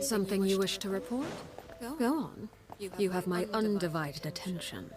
Something you wish to report? Go on. You have my undivided attention.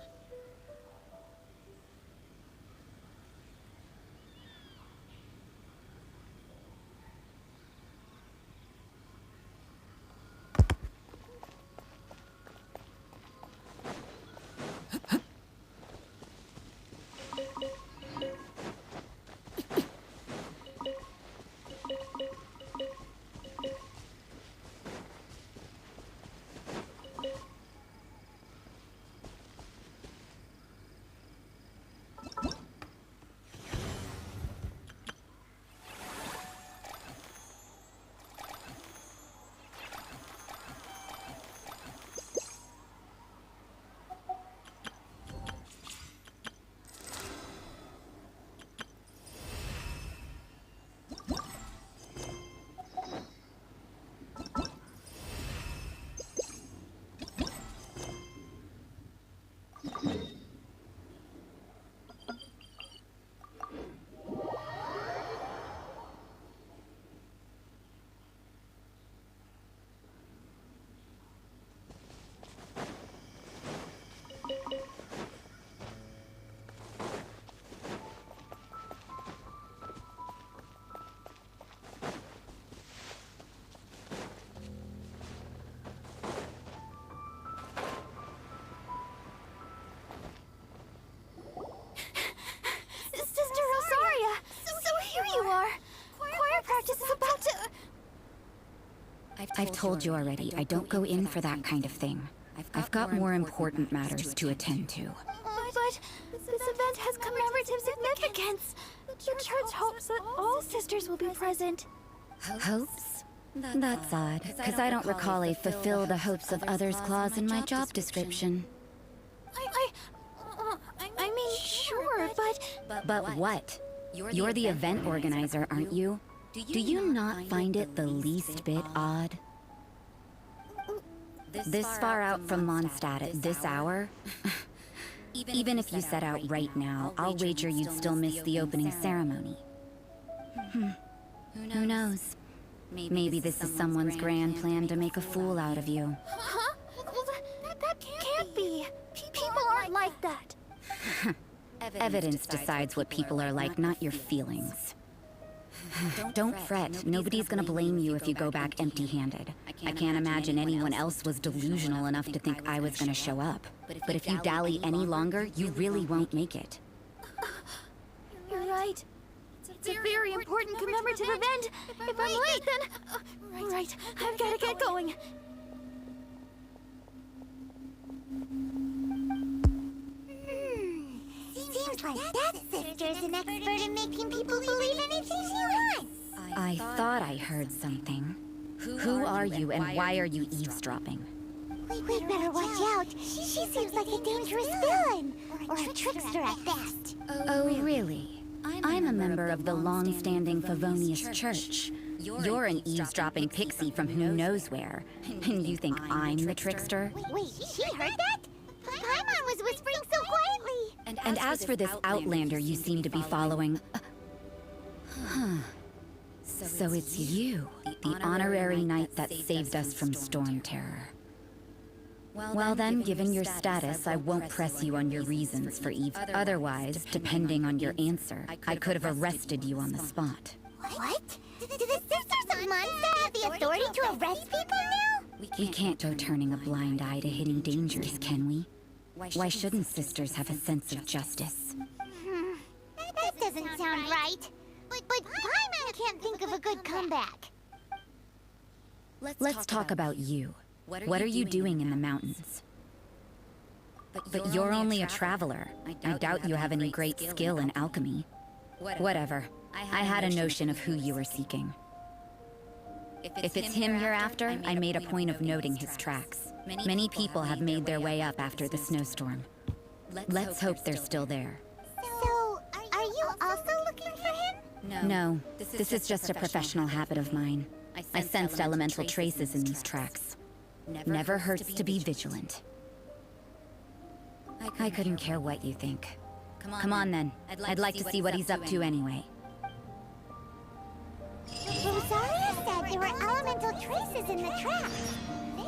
I've told you already, I don't go in for that kind of thing. I've got more important matters to attend to. But this event has commemorative significance. The church hopes that all sisters will be present. Hopes? That's odd, because I don't recall a fulfill the hopes of others clause in my job description. I mean, sure, but... But what? You're the event organizer, aren't you? Do you not find it the least bit odd? This far out from Mondstadt at this hour? Even if you set out right now, I'll wager you'd still miss the opening ceremony. Who knows? Maybe this is someone's grand plan to make a fool out of you. Huh? Well, that can't be. People aren't like that. Evidence decides what people are like, not your feelings. Don't fret. Nobody's gonna blame you if you go back empty-handed. I can't imagine anyone else was delusional enough to think I was gonna show up. But if you dally any longer, you really won't make it. You're right. It's a very important commemorative event. If I'm late, then... Right, I've gotta get going. Seems like that sister's an expert in making people believe anything she wants. I thought I heard something. Who are you and why are you eavesdropping? We'd better watch out. She seems like a dangerous villain. Or a trickster at best. Oh, really? I'm a member of the long-standing Favonius Church. You're an eavesdropping pixie from who knows where. And you think I'm the trickster? Wait, she heard that? Paimon was whispering so quietly. And as for this outlander you seem to be following... So it's you, the honorary knight that saved us from Storm Terror. Well then, given your status, I won't press you on your reasons for Eve. Otherwise, depending on your answer, I could have arrested you on the spot. What? Do the Sisters of Mondstadt have the authority to arrest people now? We can't go turning a blind eye to hidden dangers, can we? Why shouldn't sisters have a sense of justice? That doesn't sound right. But Paimon can't think of a good comeback. Let's talk about you. What are you doing in the mountains? But you're only a traveler. I doubt you have any great skill in alchemy. Whatever. I had a notion of who you were seeking. If it's him you're after, I made a point of noting his tracks. Many people have made their way up after the snowstorm. Let's hope they're still there. So, are you also looking for him? No, this is just a professional habit of mine. I sensed elemental traces in these tracks. Never hurts to be vigilant. I couldn't care what you think. Come on then. I'd like to see what he's up to anyway. Rosaria said there were elemental traces in the tracks.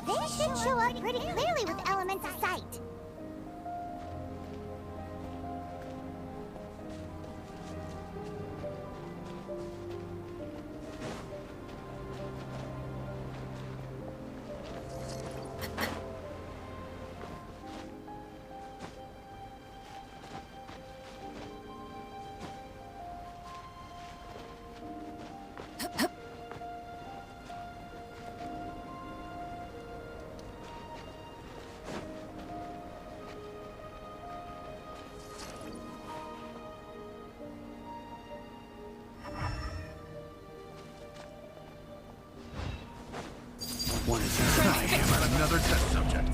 They should show up pretty clearly with elemental sight. One is I am at another test subject.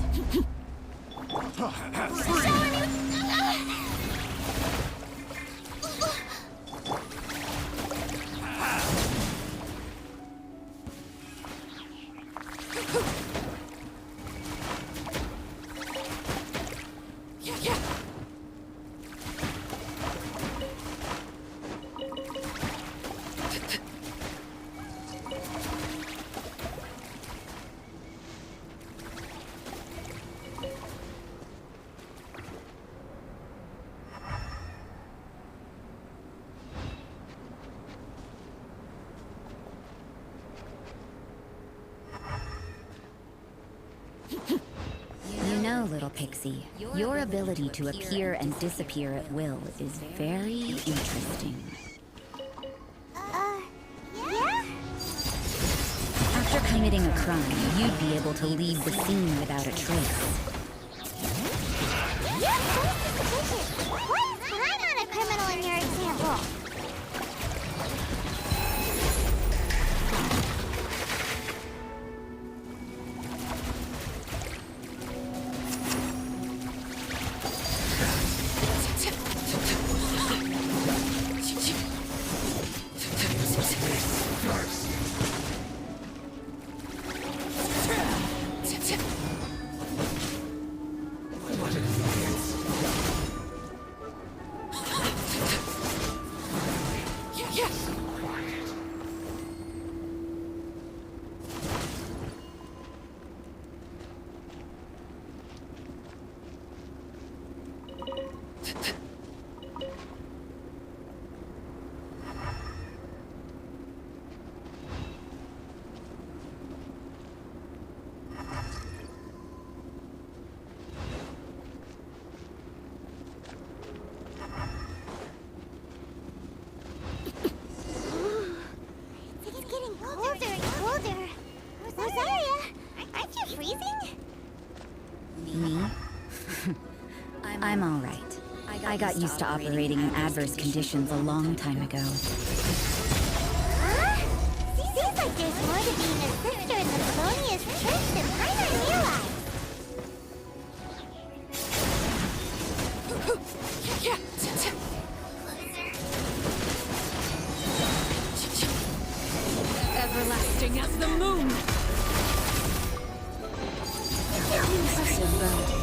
You know, little pixie, your ability to appear and disappear at will is very interesting. Yeah? After committing a crime, you'd be able to leave the scene without a trace. You're so suspicious. What? I'm not a criminal in your example. I'm all right. I got used to operating in adverse conditions a long time ago. Huh? Seems like there's more to being a sister in the Polonius church than I realized. Everlasting as the moon. Impressive bounty.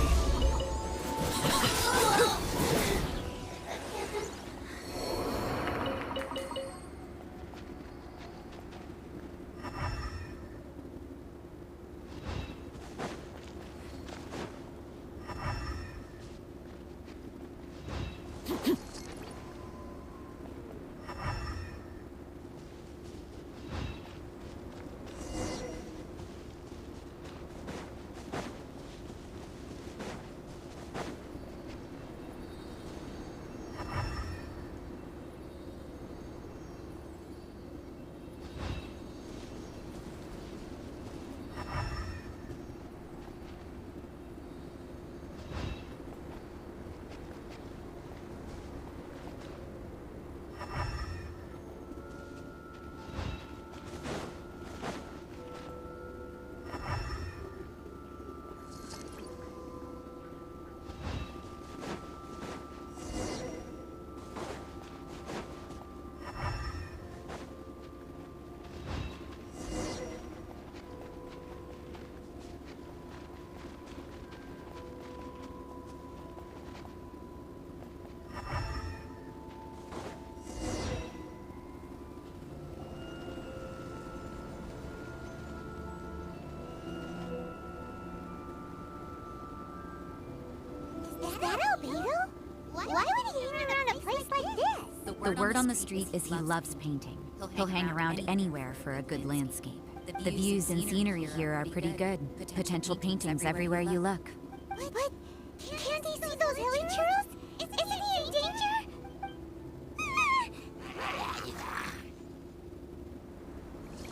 The word on the street is he loves painting. He'll hang around anywhere for a good landscape. The views and scenery here are pretty good. Potential paintings everywhere you look. What? Can't he see those hilly churros? Isn't he in danger?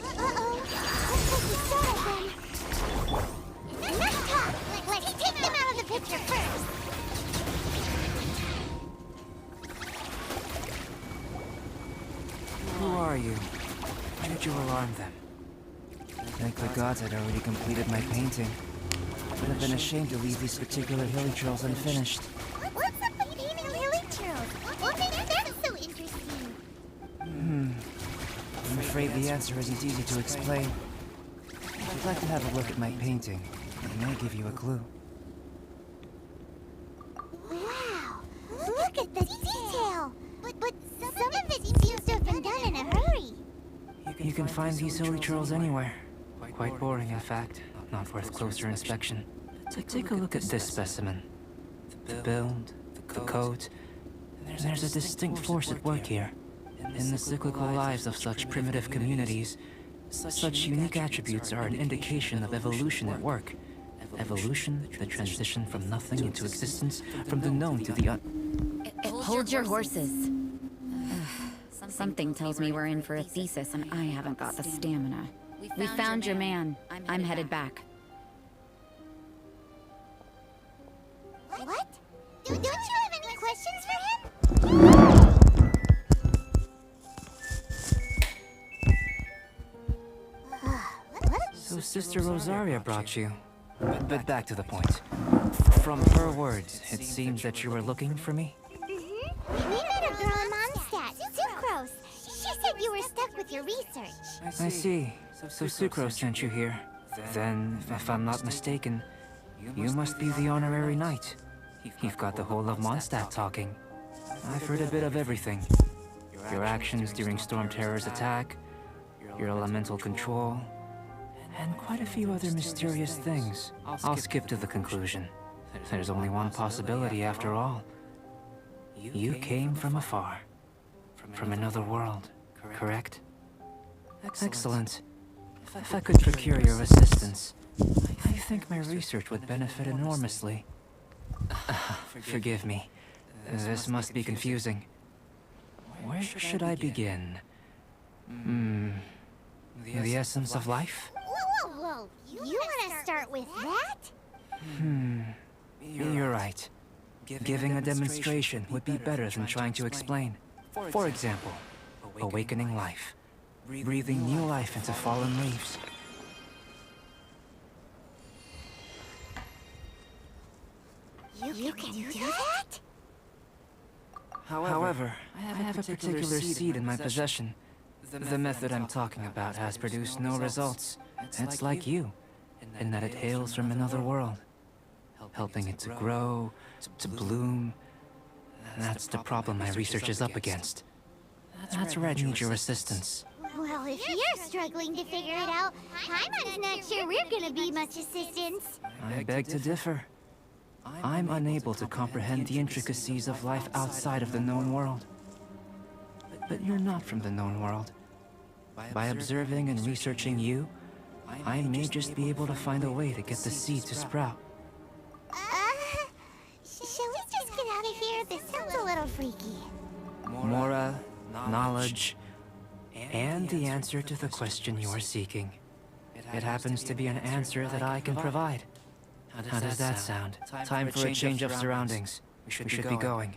Uh-oh. Looks like he saw it then. Enough talk! Let's take them out of the picture first. Who are you? Why did you alarm them? Thank the gods I'd already completed my painting. Would have been ashamed to leave these particular hilly trails unfinished. What's up with painting hilly churros? What makes them so interesting? I'm afraid the answer isn't easy to explain. If you'd like to have a look at my painting, I may give you a clue. Wow! Look at the detail! But some of it seems to have been done in a hurry. You can find these hilly trails anywhere. Quite boring, in fact. Not worth closer inspection. Take a look at this specimen. The build, the coat. There's a distinct force at work here. In the cyclical lives of such primitive communities, such unique attributes are an indication of evolution at work. Evolution, the transition from nothing into existence, from the known to the Hold your horses. Something tells me we're in for a thesis and I haven't got the stamina. We found your man. I'm headed back. What? Don't you have any questions for him? So Sister Rosaria brought you. But back to the point. From her words, it seems that you were looking for me? We met a girl in Mondstadt, Sucrose. She said you were stuck with your research. I see. So Sucrose sent you here. Then, if I'm not mistaken, you must be the honorary knight. You've got the whole of Mondstadt talking. I've heard a bit of everything. Your actions during Storm Terror's attack, your elemental control, and quite a few other mysterious things. I'll skip to the conclusion. There's only one possibility after all. You came from afar. From another world, correct? Excellent. If I could procure your assistance, I think my research would benefit enormously. Forgive me. This must be confusing. Where should I begin? The essence of life? Whoa. You want to start with that? You're right. Giving a demonstration would be better than trying to explain. For example, awakening life. Breathing new life into fallen leaves. You can do that? However, I have a particular seed in my possession. The method I'm talking about has produced no results. It's like you, in that it hails from another world. Helping it to grow, to bloom. That's the problem my research is up against. That's where I need your assistance. Well, if you're struggling to figure it out, I'm not sure we're gonna be much assistance. I beg to differ. I'm unable to comprehend the intricacies of life outside of the known world. But you're not from the known world. By observing and researching you, I may just be able to find a way to get the seed to sprout. Shall we just get out of here? This sounds a little freaky. Mora, knowledge, and the answer to the question you are seeking. It happens to be an answer that I can provide. How does that sound? Time for a change of surroundings. We should be going.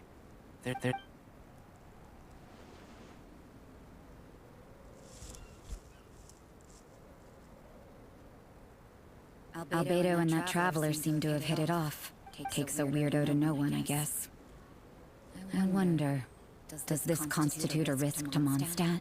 Albedo and that traveler seem to have hit it off. Takes a weirdo to know one, I guess. I wonder, does this constitute a risk to Mondstadt?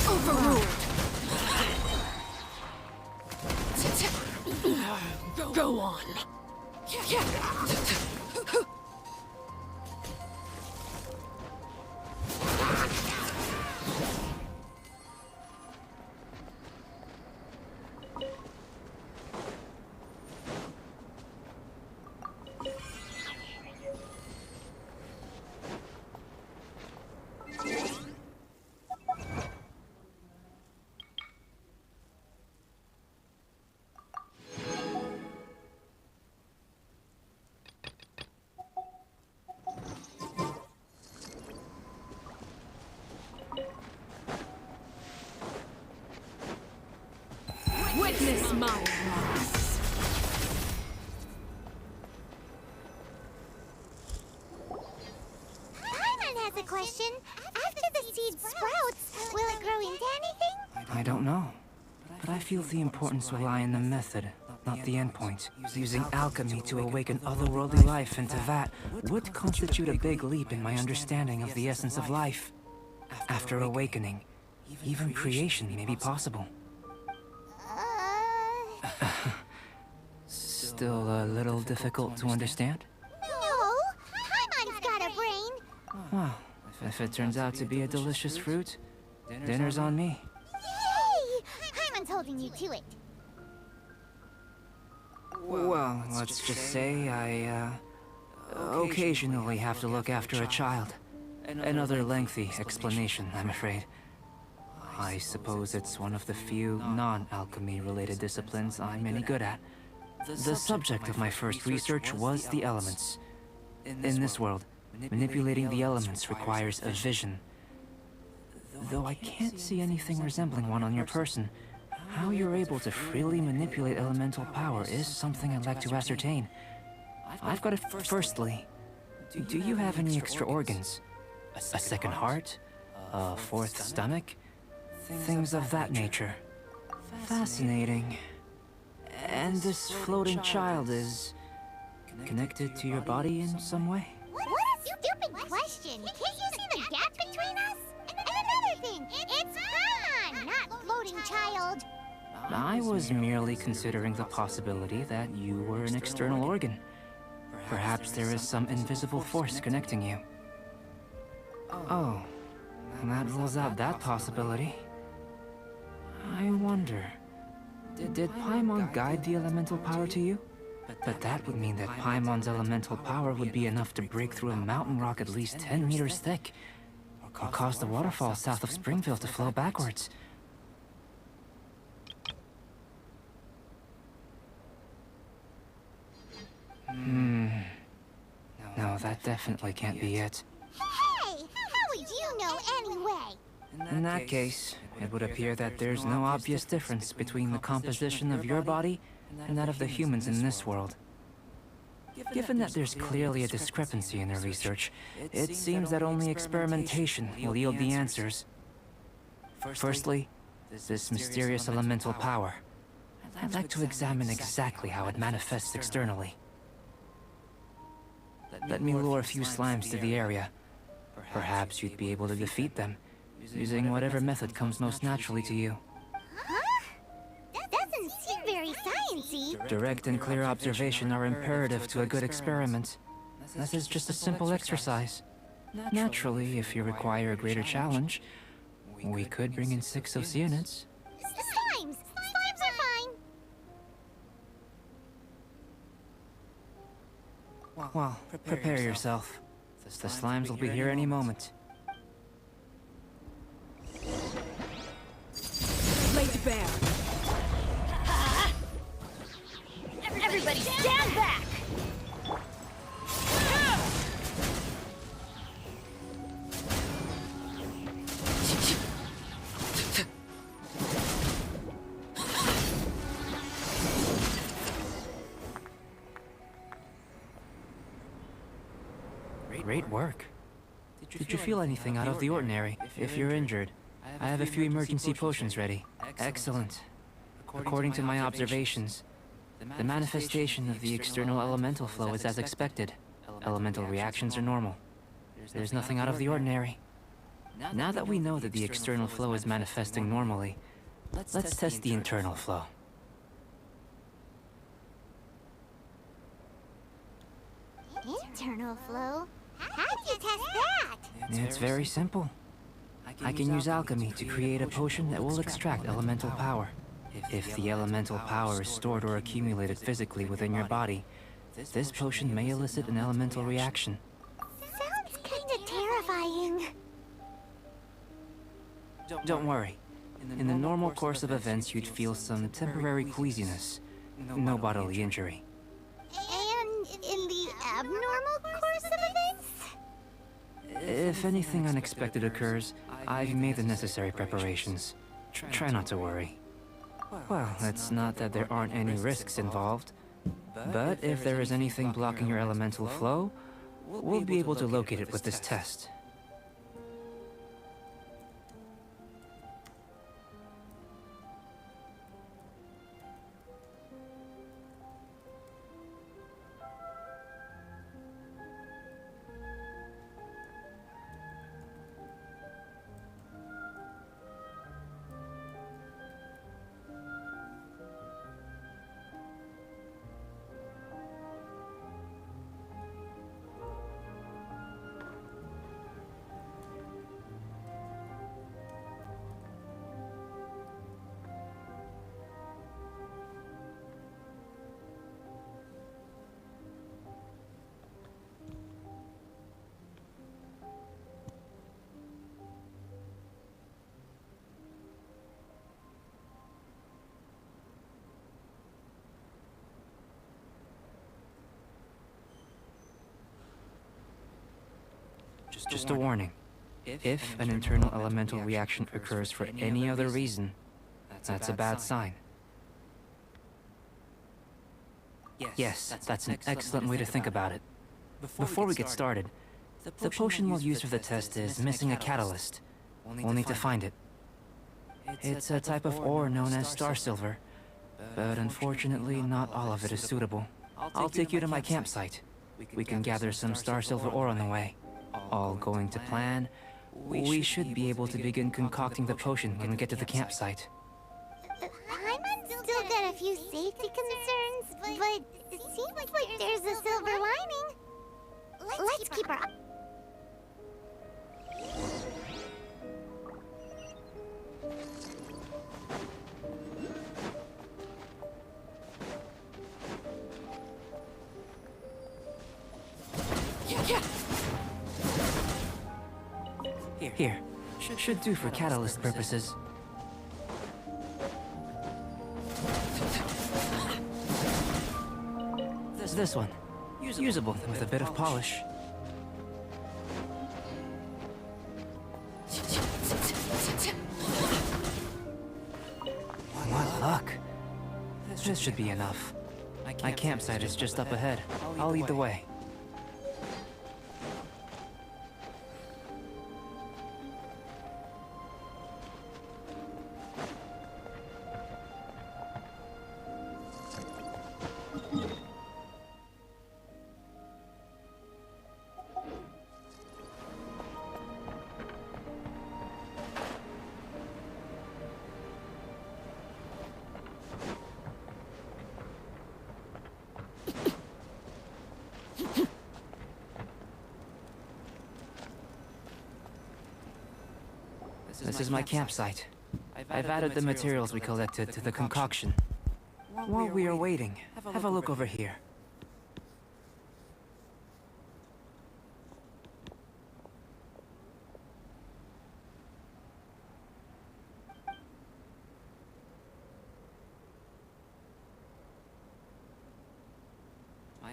Overruled. Go on. Witness my wrath. Paimon has a question. After the seed sprouts, will it grow into anything? I don't know. But I feel the importance will lie in the method, not the endpoint. Using alchemy to awaken otherworldly life into that would constitute a big leap in my understanding of the essence of life. After awakening, even creation may be possible. Still a little difficult to understand? No, Paimon's got a brain. Well, if it turns out to be a delicious fruit, dinner's on me. Yay! Paimon's holding you to it. Well, let's just say I, occasionally have to look after a child. Another lengthy explanation, I'm afraid. I suppose it's one of the few non-alchemy related disciplines I'm any good at. The subject of my first research was the elements. In this world, manipulating the elements requires a vision. Though I can't see anything resembling one on your person, how you're able to freely manipulate elemental power is something I'd like to ascertain. I've got to firstly, do you have any extra organs? A second heart? A fourth stomach? Things of that nature. Fascinating. And this floating child is connected to your body in some way? What a stupid question! Can't you see the gap between us? And another thing, it's Paimon, not floating child. I was merely considering the possibility that you were an external organ. Perhaps there is some invisible force connecting you. Oh, that rules out that possibility. I wonder... Did Paimon guide the elemental power to you? But that would mean that Paimon's elemental power would be enough to break through a mountain rock at least 10 meters thick, or cause the waterfall south of Springfield to flow backwards. No, that definitely can't be it. Hey, how would you know anyway? In that case, it would appear that there's no obvious difference between the composition of your body and that of the humans in this world. Given that there's clearly a discrepancy in their research, it seems that only experimentation will yield the answers. Firstly, this mysterious elemental power. I'd like to examine exactly how it manifests externally. Let me lure a few slimes to the area. Perhaps you'd be able to defeat them, using whatever method comes most naturally to you. Huh? That doesn't seem very sciencey. Direct and clear observation are imperative to a good experiment. This is just a simple exercise. Naturally, if you require a greater challenge, we could bring in 6 Oceanids. Slimes! Slimes are fine! Well, prepare yourself. The slimes will be here any moment. Laid bare. Everybody stand back! Great work. Did you feel anything out of the ordinary? If you're injured, I have a few emergency potions ready. Excellent. According to my observations, the manifestation of the external elemental flow is as expected. Elemental reactions are normal. There's nothing out of the ordinary. Now that we know that the external flow is manifesting normally, let's test the internal flow. Internal flow? How do you test that? It's very simple. I can use alchemy to create a potion that will extract elemental power. If the elemental power is stored or accumulated physically within your body, this potion may elicit an elemental reaction. Sounds kinda terrifying. Don't worry. In the normal course of events, you'd feel some temporary queasiness. No bodily injury. And in the abnormal course of events? If anything unexpected occurs, I've made the necessary preparations. Try not to worry. Well, it's not that there aren't any risks involved. But if there is anything blocking your elemental flow, we'll be able to locate it with this test. Just a warning. If an internal elemental reaction occurs for any other reason, that's a bad sign. Yes, that's an excellent way to think about it. Before we get started, the potion we'll use for the test is missing a catalyst. We'll need to find it. It's a type of ore known as star silver, but unfortunately not all of it is suitable. I'll take you to my campsite. We can gather some star silver ore on the way. All going to plan, we should be able to begin concocting the potion when we get to the campsite. Paimon's still got a few safety concerns, but it seems like there's a silver lining. Let's keep our... Here. Should do for catalyst purposes. This one. Usable with a bit of polish. What luck. This should be enough. My campsite is just up ahead. I'll lead the way. This is my campsite. I've added the materials we collected to the concoction. While we are waiting, have a look over here.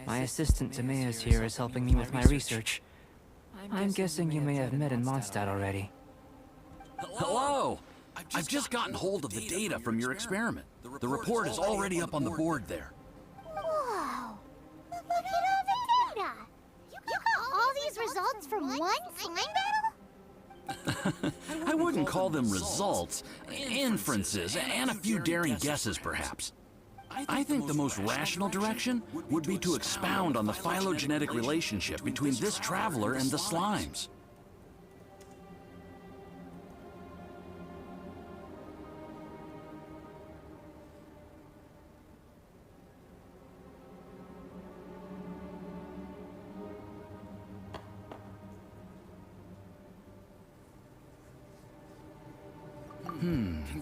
My assistant Timaeus here is helping me with my research. I'm guessing you may have met in Mondstadt already. Hello! I've just gotten hold of the data from your experiment. The report is already up on the board there. Whoa! Look at all the data! You got all these results from one slime battle? I wouldn't call them results, inferences, and a few daring guesses, perhaps. I think the most rational direction would be to expound on the phylogenetic relationship between this traveler and the slimes.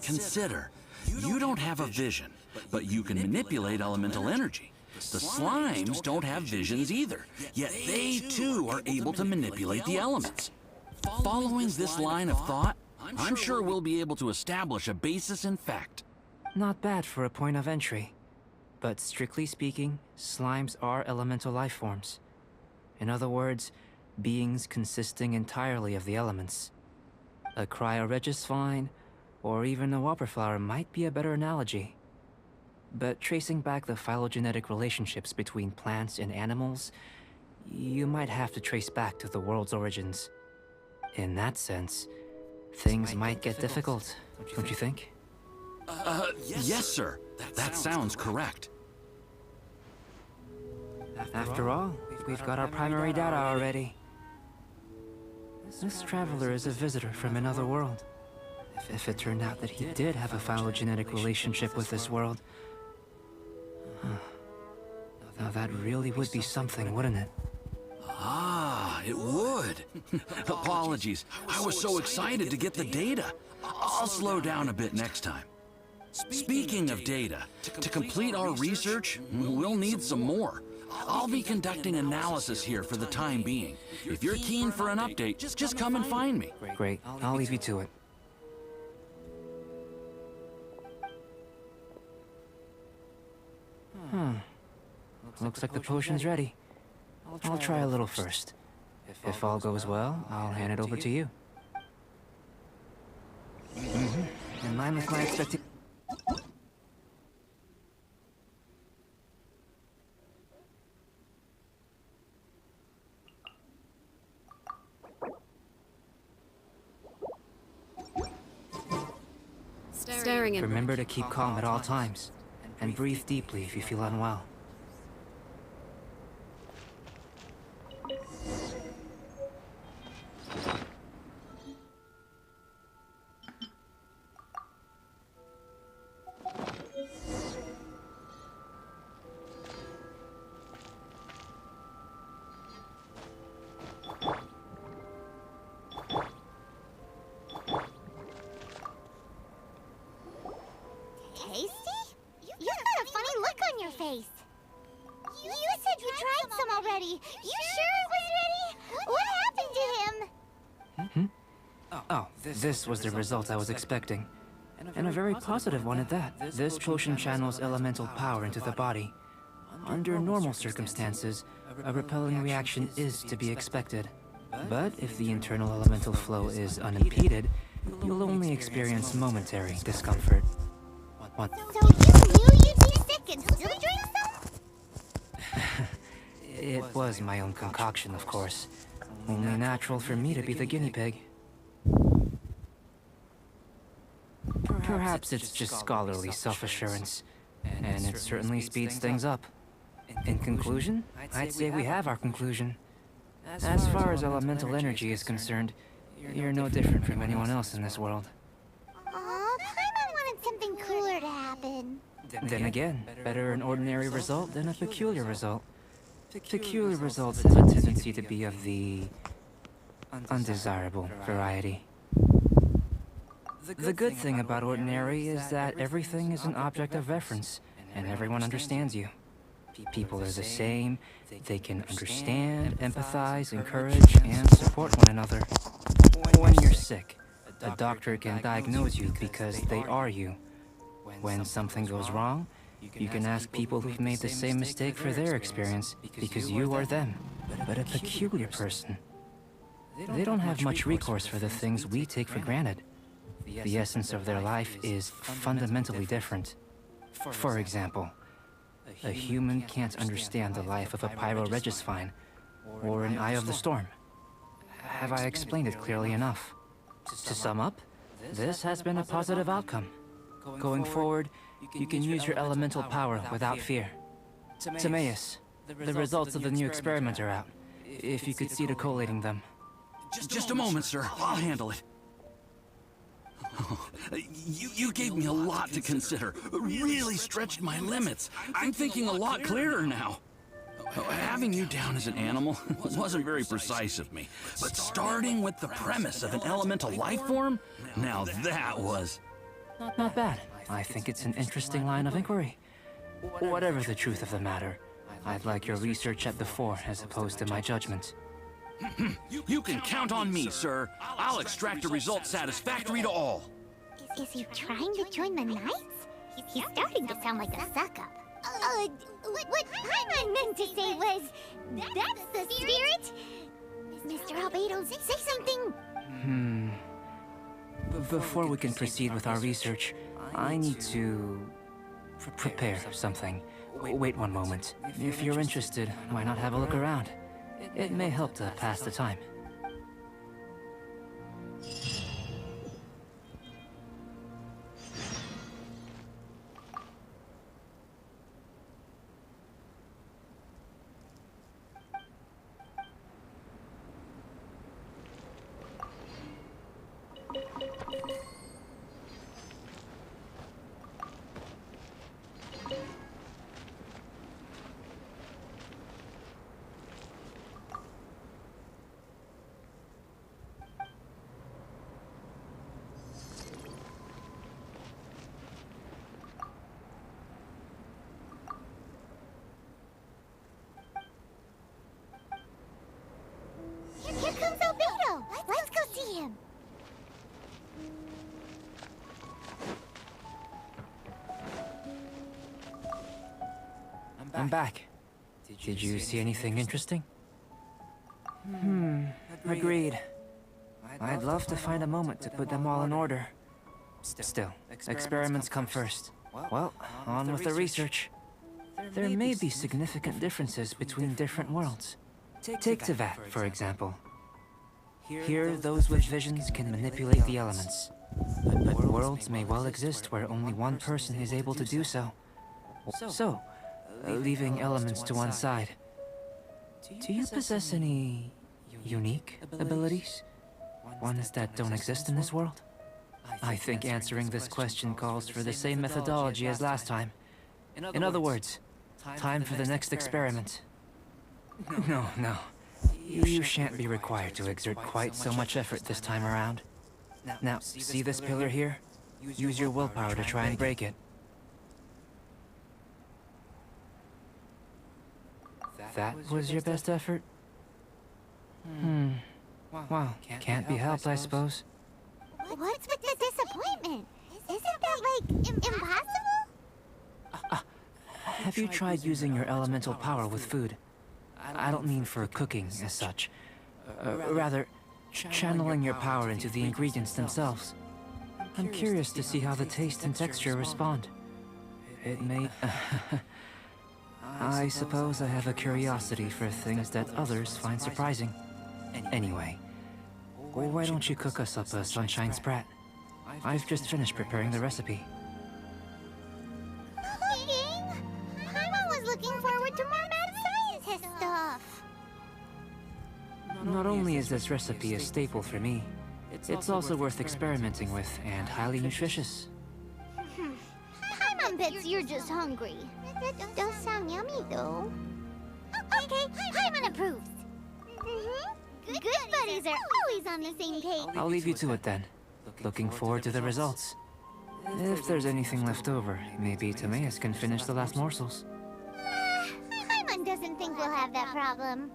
Consider, you don't have a vision, but you can manipulate elemental energy. The slimes don't have visions either, yet they too are able to manipulate the elements. Following this line of thought, I'm sure we'll be able to establish a basis in fact. Not bad for a point of entry. But strictly speaking, slimes are elemental life forms. In other words, beings consisting entirely of the elements. A cryoregisvine, or even a wildflower might be a better analogy. But tracing back the phylogenetic relationships between plants and animals, you might have to trace back to the world's origins. In that sense, things might get difficult, don't you think? Yes, sir. That sounds correct. After all, we've got our primary data already. This traveler is a visitor from another world. If it turned out that he did have a phylogenetic relationship with this world, now that really would be something, wouldn't it? Ah, it would. Apologies. I was so excited to get the data. I'll slow down a bit next time. Speaking of data, to complete our research, we'll need some more. I'll be conducting analysis here for the time being. If you're keen for an update, just come and find me. Great. I'll leave you to it. Looks like the potion's ready. I'll try a little first. If all goes well, I'll hand it over to you. In line with my expectations. Staring in. Remember to keep calm at all times, and breathe deeply if you feel unwell. Tasty? You've got a funny look on your face. You said you tried some already. You sure it was ready? What happened to him? Oh, this was the result I was expecting. And a very positive one at that. This potion channels elemental power into the body. Under normal circumstances, a repelling reaction is to be expected. But if the internal elemental flow is unimpeded, you'll only experience momentary discomfort. What? So you knew you'd be sick and still drink some? It was my own concoction, of course. Only natural for me to be the guinea pig. Perhaps it's just scholarly self-assurance, and it certainly speeds things up. In conclusion, I'd say we have our conclusion. As far as elemental energy is concerned, you're no different from anyone else in this world. Aw, Paimon wanted something cooler to happen. Then again, better an ordinary result than a peculiar result. Peculiar results have a tendency to be of the undesirable variety. The good thing about ordinary is that everything is an object of reference, and everyone understands you. People are the same, they can understand, empathize, encourage, and support one another. When you're sick, a doctor can diagnose you because they are you. When something goes wrong, you can ask people who've made the same mistake for their experience because you are them. But a peculiar person, they don't have much recourse for the things we take for granted. The essence of their life is fundamentally different. For example, a human can't understand the life of a pyroregisvine or an eye of the storm. Have I explained it clearly enough? To sum up, this has been a positive outcome. Going forward, You can use your elemental power without fear. Timaeus, the results of the new experiment are out. If you could see to collating them. Just a moment, sir. I'll handle it. You gave me a lot to consider. Really stretched my limits. I'm thinking a lot clearer now. Having you down as an animal wasn't very precise of me. But starting with the premise of an elemental life form, now that was... Not bad. I think it's an interesting line of inquiry. Whatever the truth of the matter, I'd like your research at the fore as opposed to my judgment. You can count on me, sir. I'll extract a result satisfactory to all. Is he trying to join the Knights? He's starting to sound like a suck-up. What Paimon meant to say was, that's the spirit? Mr. Albedo, say something. Before we can proceed with our research, I need to prepare something. Wait one moment. If you're interested, why not have a look around? It may help to pass the time. Here comes Albedo. Let's go see him. I'm back. Did you see anything interesting? Agreed. I'd love to find a moment to put them all in order. Still, experiments come first. Well, on with the research. There may be significant differences between different worlds. Take Tevat, for example. Here, those with visions can manipulate the elements. But worlds may well exist where only one person is able to do so. So, leaving elements to one side, do you possess any unique abilities? Ones that don't exist in this world? I think answering this question calls for the same methodology as last time. In other words, time for the next experiment. No. You shan't be required to exert quite so much effort this time around. Now, see this pillar here? Use your willpower to try and break it. That was your best effort? Well, can't be helped, I suppose. What's with the disappointment? Isn't that, like, impossible? Have you tried using your elemental power with food? I don't mean for cooking as such. Rather, channeling your power into the ingredients themselves. I'm curious to see how the taste and texture respond. It may... I suppose I have a curiosity for things that others find surprising. Anyway, why don't you cook us up a sunshine sprat? I've just finished preparing the recipe. Cooking? Paimon was looking forward to more mad scientist stuff. Not only is this recipe a staple for me, it's also worth experimenting with and highly nutritious. Paimon bets you're just hungry. That does sound yummy, though. Okay, Paimon approves. Good buddies are always on the same page. I'll leave you to it then. Looking forward to the results. If there's anything left over, maybe Timaeus can finish the last morsels. Paimon doesn't think we'll have that problem.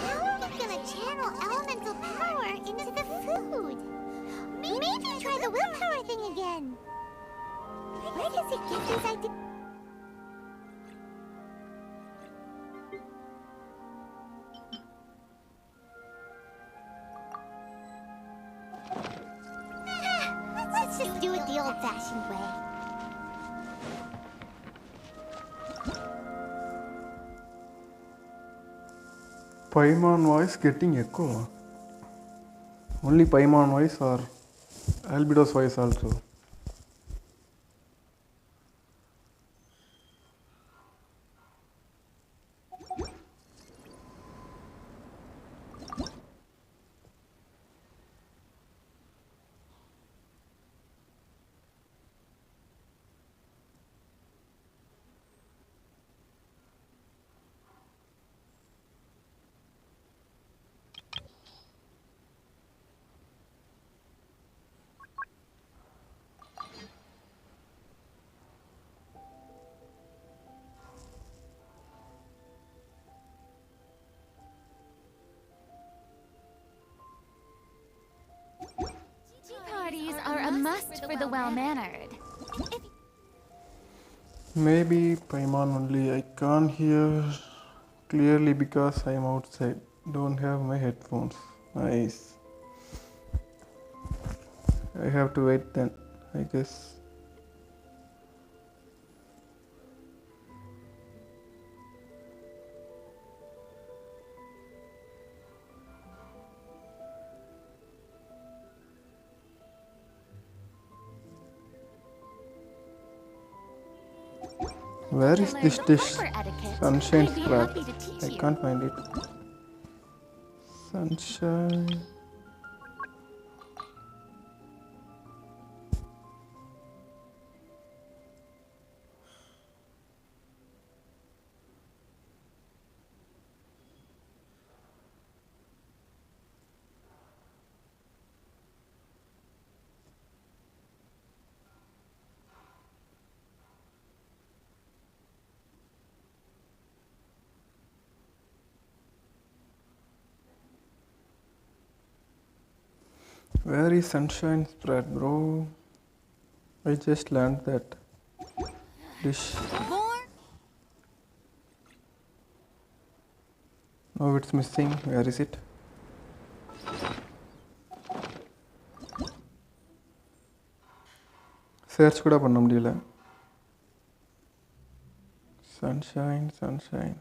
How are we gonna channel elemental power into the food? Maybe try the willpower thing again. Where does it get these ideas? Let's just do it the old-fashioned way. Paimon voice getting echo. Only Paimon voice or Albedo's voice also? must for the well-mannered. Maybe Paimon only. I can't hear clearly because I'm outside. Don't have my headphones. Nice. I have to wait then, I guess. Where is this dish? Sunshine Sprat. I can't find it. Sunshine. Where is Sunshine Spread, bro? I just learned that dish. Oh, it's missing. Where is it? Search கூட பண்ண முடியல. Sunshine, sunshine.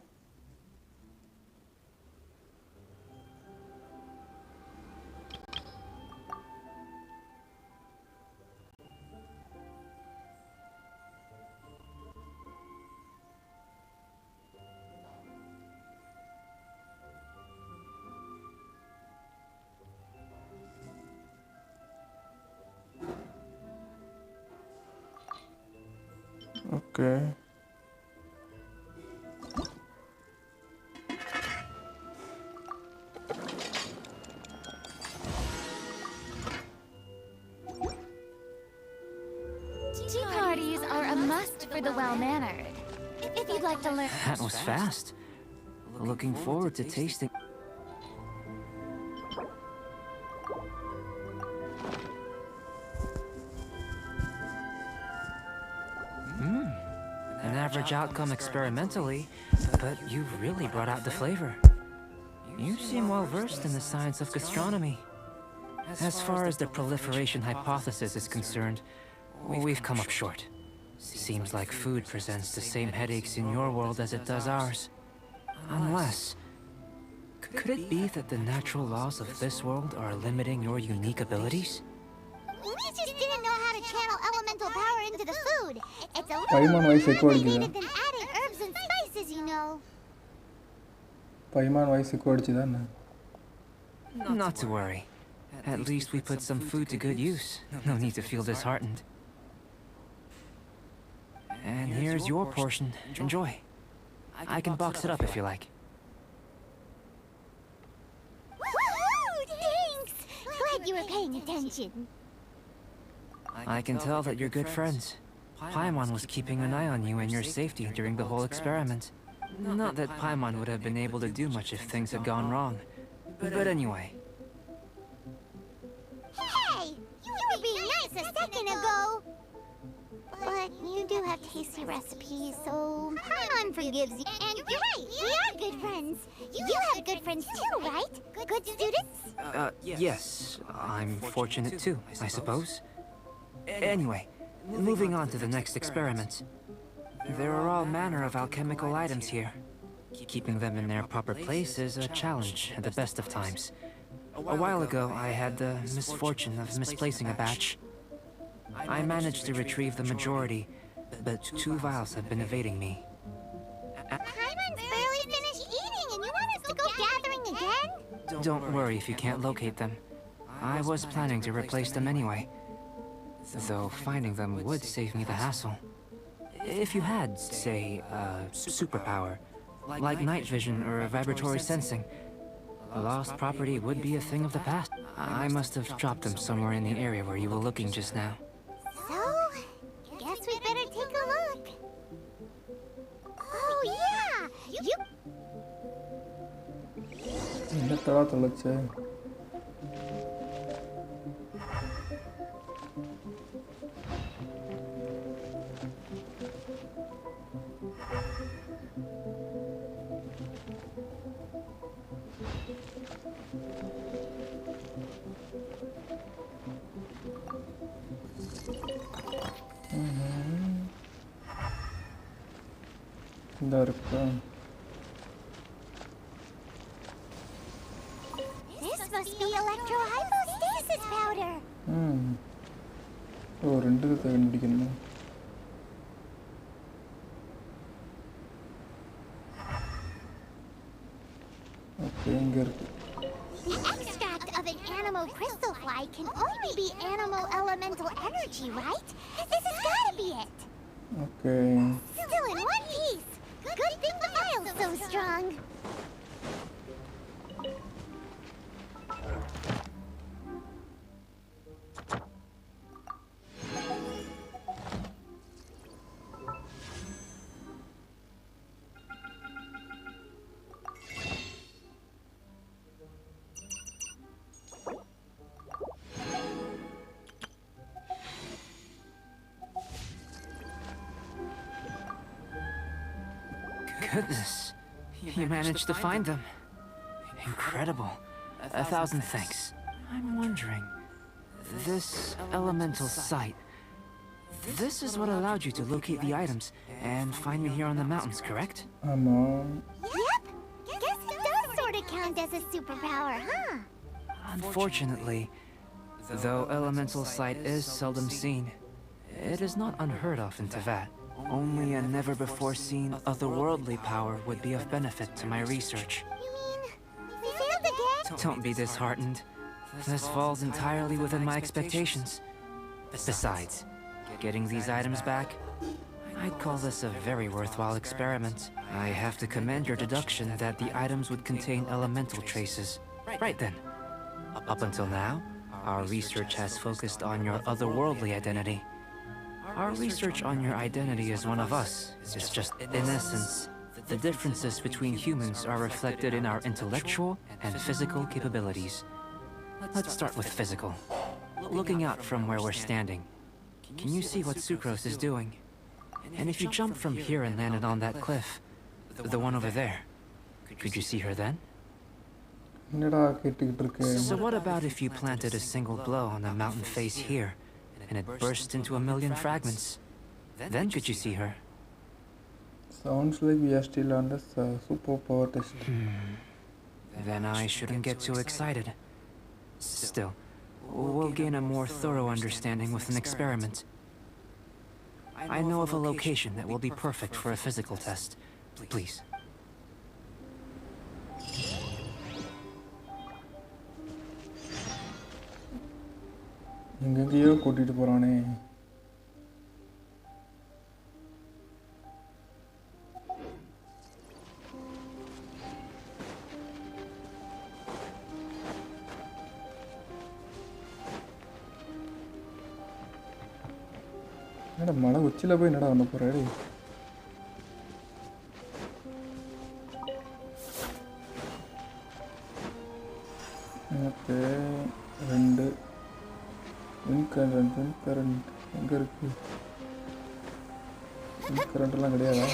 Okay. Tea parties are a must for the well-mannered. If you'd like to learn... That was fast. Looking forward to tasting. An average outcome experimentally, but you've really brought out the flavor. You seem well versed in the science of gastronomy. As far as the proliferation hypothesis is concerned, we've come up short. Seems like food presents the same headaches in your world as it does ours. Unless... could it be that the natural laws of this world are limiting your unique abilities? We just didn't know how to channel elemental power into the food. It's a Paimon little voice more record complicated than adding herbs and spices, you know. Paimon voice record chidana. Not to worry. At least we put some food to good use. No need to feel disheartened. And here's your portion. Enjoy. I can box it up if you like. Woo! Thanks! Glad you were paying attention. I can tell that you're good friends. Paimon was keeping an eye on you and your safety during the whole experiment. Not that Paimon would have been able to do much if things had gone wrong. But anyway. Hey! You were being nice a second ago! But you do have tasty recipes, so Paimon forgives you. And you're right, we are good friends. You have good friends too, right? Good students? Yes. I'm fortunate too, I suppose. Anyway, moving on to the next experiment. There are all manner of alchemical items here. Keeping them in their proper place is a challenge at the best of times. A while ago, I had the misfortune of misplacing a batch. I managed to retrieve the majority, but 2 vials have been evading me. Paimon's barely finished eating and you want us to go gathering again? Don't worry if you can't locate them. I was planning to replace them anyway. Though finding them would save me the hassle. If you had, say, a superpower, like night vision or vibratory sensing, lost property would be a thing of the past. I must have dropped them somewhere in the area where you were looking just now. So, guess we better take a look. Oh yeah! You... என்ன தடா தொலைச்ச இந்த இருக்கா? This must be electrohypostasis powder. ஓ ரெண்டு கண்டுபிடிக்கணுமா? Okay இங்க இருக்கு. The extract of an anemo crystal fly can only be anemo elemental energy, right? This has gotta be it. Okay. Still in one piece. Good thing the file's so strong. Goodness, you managed to find them. Incredible. 1,000 thanks. I'm wondering, this elemental site, this is what allowed you to locate the items and find me here on the mountains, correct? ஆமா. Yep. Guess it does sort of count as a superpower, huh? Unfortunately, though elemental sight is seldom seen, it is not unheard of in Teyvat. Only a never-before-seen otherworldly power would be of benefit to my research. You mean we failed again? Don't be disheartened. This falls entirely within my expectations. Besides, getting these items back, I'd call this a very worthwhile experiment. I have to commend your deduction that the items would contain elemental traces. Right then. Up until now, our research has focused on your otherworldly identity. Our research on your identity as one of us is just, in essence, the differences between humans are reflected in our intellectual and physical capabilities. Let's start with physical. Looking out from where we're standing, can you see what Sucrose is doing? And if you jumped from here and landed on that cliff, the one over there, could you see her then? என்னடா கேட்டுக்கிட்டு இருக்கேன்? So what about if you planted a single blow on the mountain face here, and it burst into a million fragments? Then could you see her? Sounds like we are still on the superpower test. Then I shouldn't get too excited. Still, we'll gain a more thorough understanding with an experiment. I know of a location that will be perfect for a physical test. Please. எங்கெங்கேயோ கூட்டிட்டு போறானே. என்னடா மலை உச்சில போய் என்னடா பண்ண போறாரு? எனக்கு ரெண்டு கரண்ட் எங்கே இருக்கு? கரண்ட்லாம் கிடையாதா?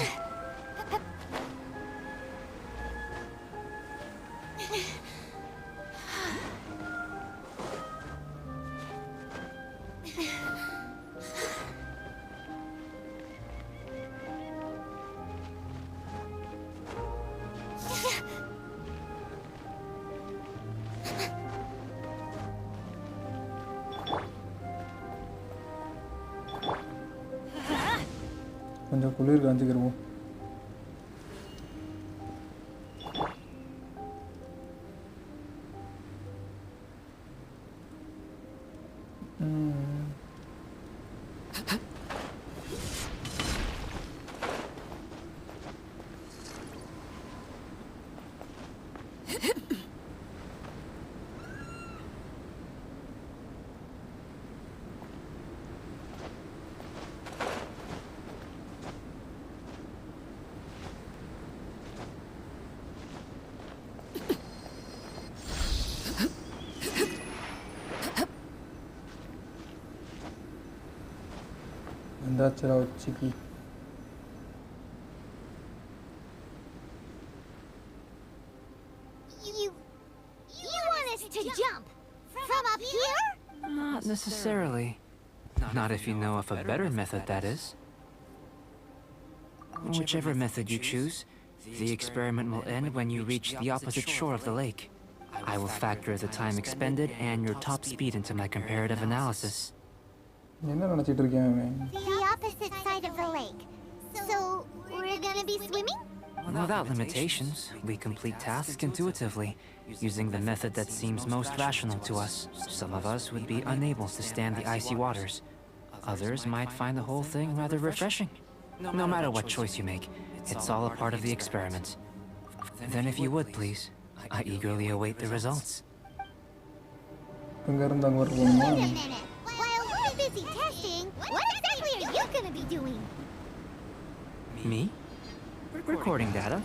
கொஞ்சம் குளிர் காஞ்சிக்கிறோம். That's our cheeky. You want us to jump from up here? Not necessarily. Not if you know of a better method, that is. Whichever method you choose, the experiment will end when you reach the opposite shore of the lake. I will factor the time expended and your top speed into my comparative analysis. என்ன நினைச்சிட்டு இருக்கேன் அவன்? The opposite side of the lake. So, we're gonna be swimming? Without limitations, we complete tasks intuitively, using the method that seems most rational to us. Some of us would be unable to stand the icy waters. Others might find the whole thing rather refreshing. No matter what choice you make, it's all a part of the experiment. Then if you would, please, I eagerly await the results. இங்க இருந்து அங்க வர போகணுமா? Wait a minute. While we're busy testing, what exactly are you gonna be doing? Me? Recording data,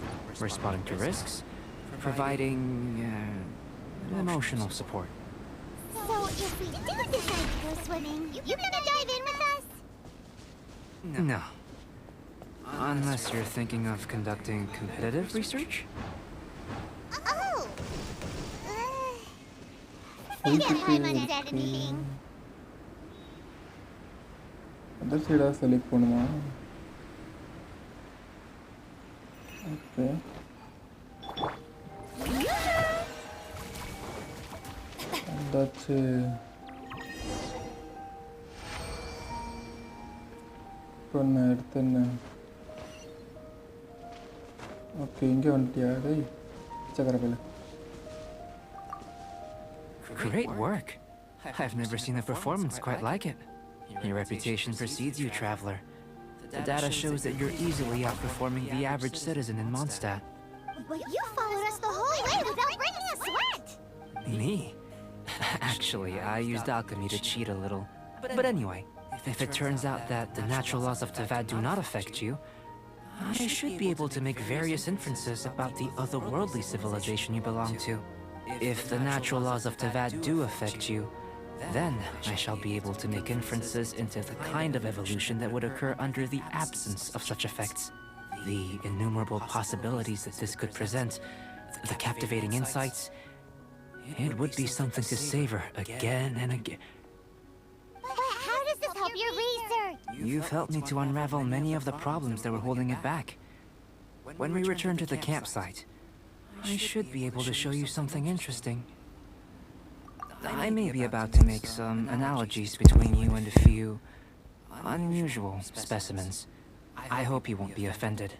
responding to risks, providing emotional support. So, if we do decide to go swimming, you gonna dive in with us? No. Unless you're thinking of conducting competitive research? Oh! Maybe I haven't said anything. அந்த சைடா select பண்ணுமா? Okay. வந்தாச்சு. இப்போ என்ன எடுத்து என்ன? Okay, இங்கே வந்துட்டியா? டேய் Chakrapalli. Great work. I've never seen a performance quite like it. Your reputation precedes you, traveler. The data shows that you're easily outperforming the average citizen in Mondstadt. But you followed us the whole way without breaking a sweat! Me? Actually, I used alchemy to cheat a little. But anyway, if it turns out that the natural laws of Tavad do not affect you, I should be able to make various inferences about the otherworldly civilization you belong to. If the natural laws of Tavad do affect you, then I shall be able to make inferences into the kind of evolution that would occur under the absence of such effects. The innumerable possibilities that this could present, the captivating insights, it would be something to savor again and again. But how does this help your research? You've helped me to unravel many of the problems that were holding it back. When we return to the campsite, I should be able to show you something interesting. I may be about to make some analogies between you and a few unusual specimens. I hope you won't be offended.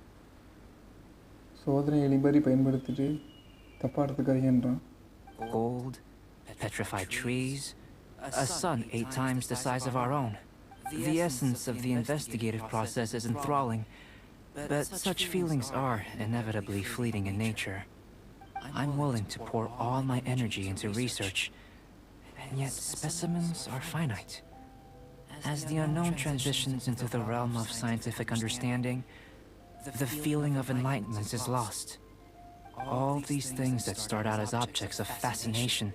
சோதனை எலிபரி பயன்படுத்திட்டு தப்பா எடுத்துக்காதீங்கன்றான். Gold, petrified trees, a sun 8 times the size of our own. The essence of the investigative process is enthralling, but such feelings are inevitably fleeting in nature. I'm willing to pour all my energy into research, and yet specimens are finite. As the unknown transitions into the realm of scientific understanding, the feeling of enlightenment is lost. All these things that start out as objects of fascination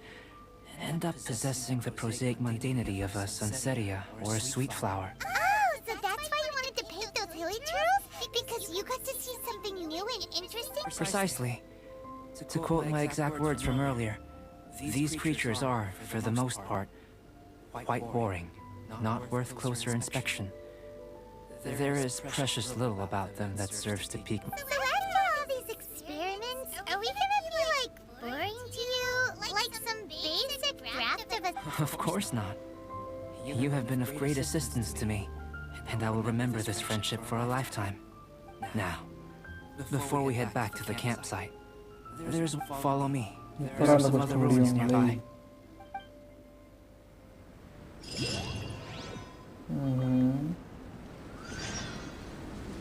end up possessing the prosaic mundanity of a sunsetia or a sweet flower. Oh, so that's why you wanted to paint those hilly turtles? Because you got to see something new and interesting? Precisely. To quote my exact words from earlier, these creatures are, for the most part, quite boring, not worth closer inspection. There is precious little about them that serves to pique. So after all these experiments, are we gonna be, like, boring to you? Like some basic draft of a... Of course not. You have been of great assistance to me, and I will remember this friendship for a lifetime. Now, before we head back to the campsite, follow me. There are some other ruins nearby.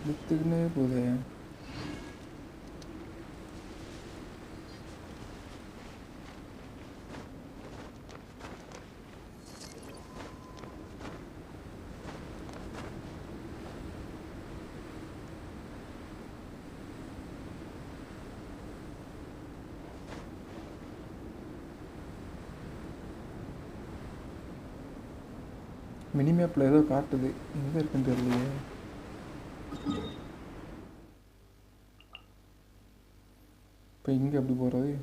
வித்துக்குனே போதே. Mini மேப்பில் ஏதோ காட்டுது, எங்கே இருக்குன்னு தெரியலையே. இப்போ இங்கே எப்படி போகிறது?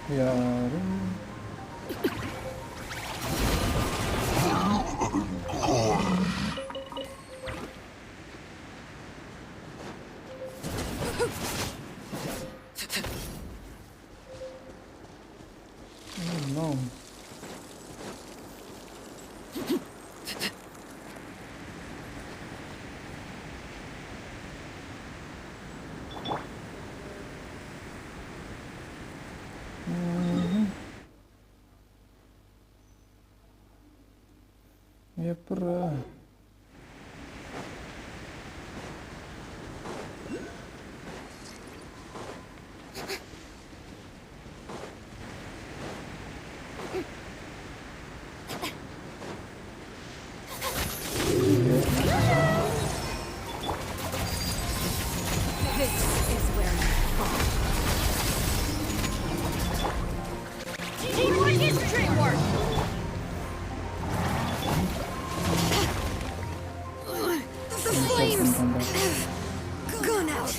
யாரு no. எப்பட்றா Teamwork is dreamwork! The flames have gone out.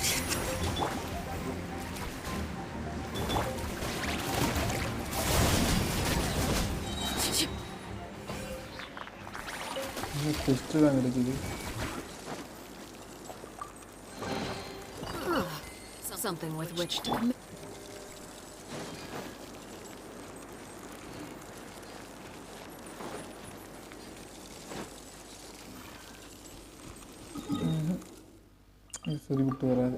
Test தான் கிடைக்குது Something with which to commit. இது சரிவிட்டு வராது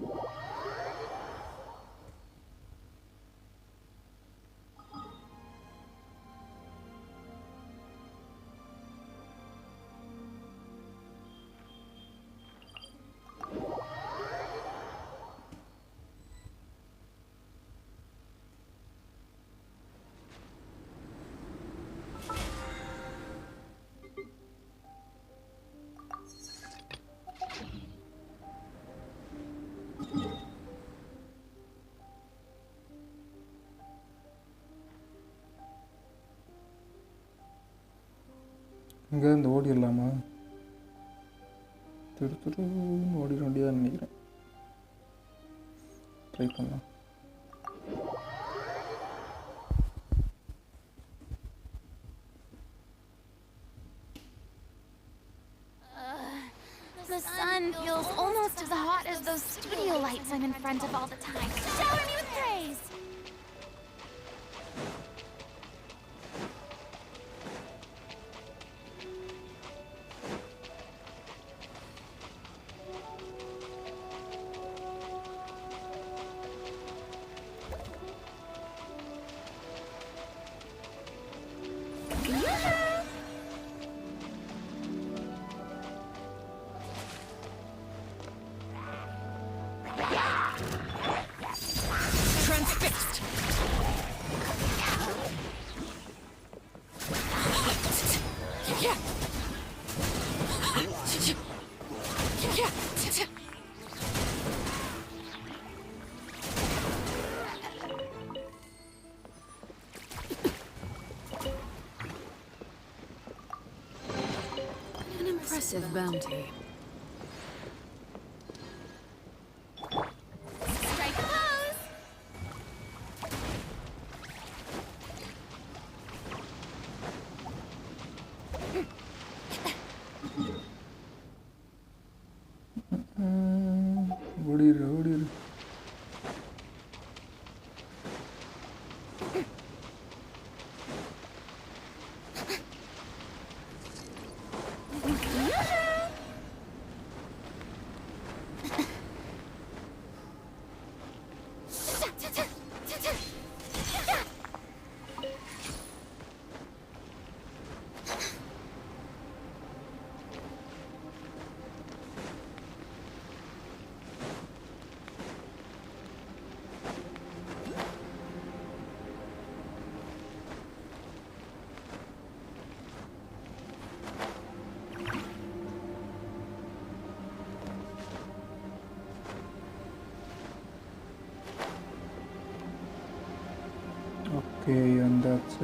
இங்கேருந்து ஓடிடலாமா திருன்னு ஓடிட வேண்டியதான்னு நினைக்கிறேன் ட்ரை பண்ணலாம் The sun feels almost as hot as those studio lights I'm in front of all the time. Shower me with praise! Transfixed. An impressive bounty. Strike a pose! ஓடிடு ஓடிடு Okay, and that's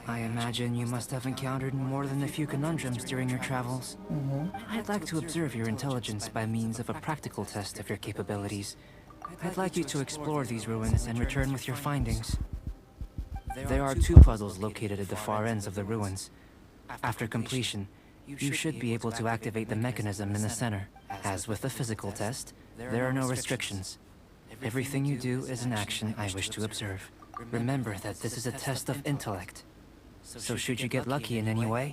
I imagine you must have encountered more than a few conundrums during your travels. I'd like to observe your intelligence by means of a practical test of your capabilities. I'd like you to explore these ruins and return with your findings. There are 2 puzzles located at the far ends of the ruins. After completion, you should be able to activate the mechanism in the center. As with the physical test, there are no restrictions. Everything you do is an action I wish to observe. Remember that this is a test of intellect. So should you get lucky in any way,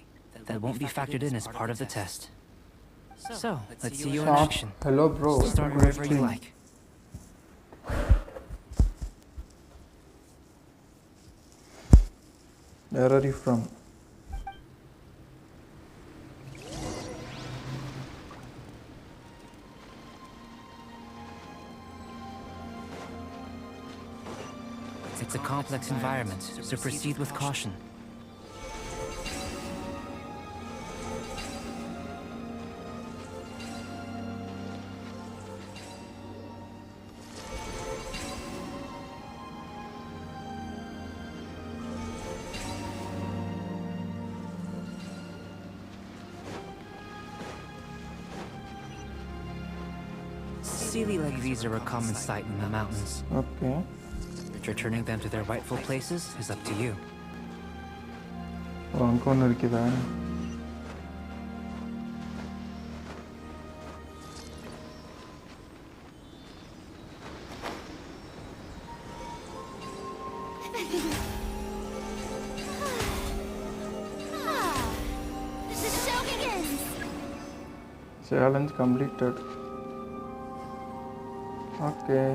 that won't be factored in as part of the test. So, let's see you in action. Hello, bro. Start wherever you like. Where are you from? It's a complex environment, so proceed with caution. Sealy like these are a common sight in the mountains. Okay. Returning them to their rightful places is up to you. Oh, அங்க ஒன்று இருக்குதா? This is Shogun's. Challenge completed. Okay.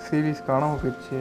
Series காணாம போயிடுச்சு.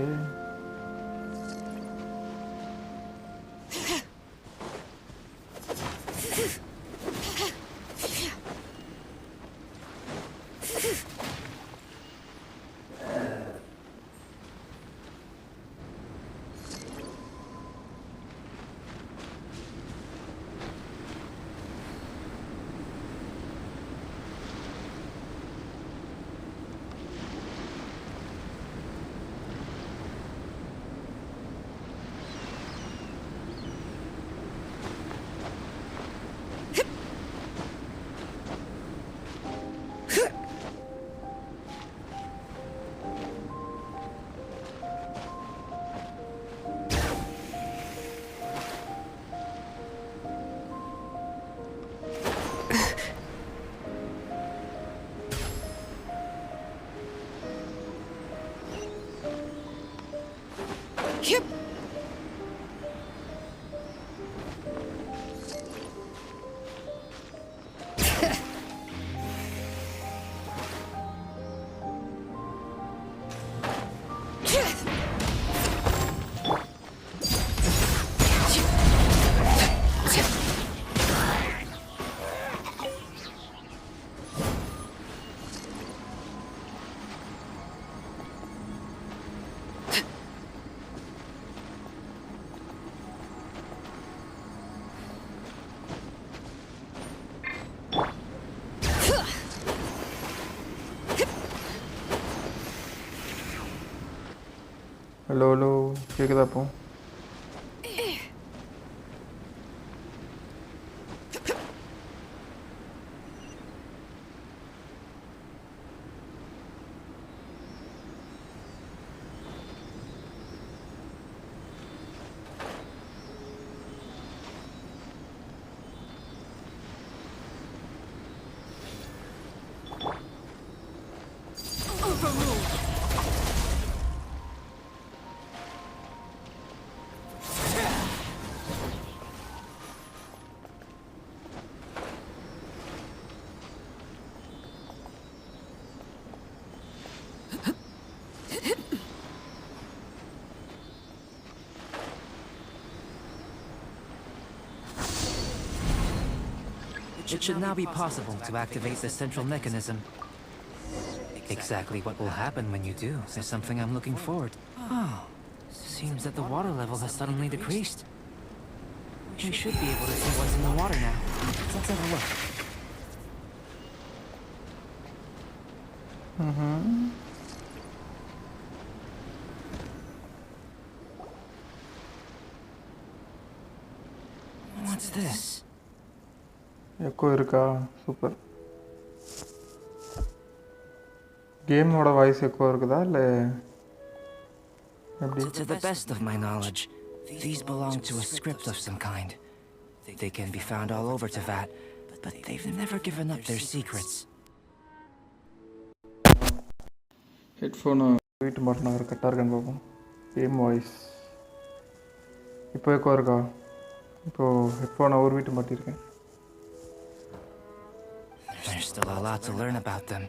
Hello hello கேட்குதா அப்போ? It should now be possible to activate the central mechanism. Exactly what will happen when you do is something I'm looking forward to. Oh, Seems that the water level has suddenly decreased. We should be able to see what's in the water now. Let's have a look. What's this? Echo இருக்கா? Super. கேமோட voice echo இருக்குதா இல்லை எப்படி? To the best of my knowledge, these belong to a script of some kind. They can be found all over Teyvat, but they've never given up their secrets. Headphone வீட்டு மாட்டினா ஒரு கரெக்டாக இருக்கான்னு பார்ப்போம். Game voice இப்போ echo இருக்கா? இப்போது ஹெட்ஃபோனை ஒரு வீட்டு மாட்டியிருக்கேன். There's still a lot to learn about them.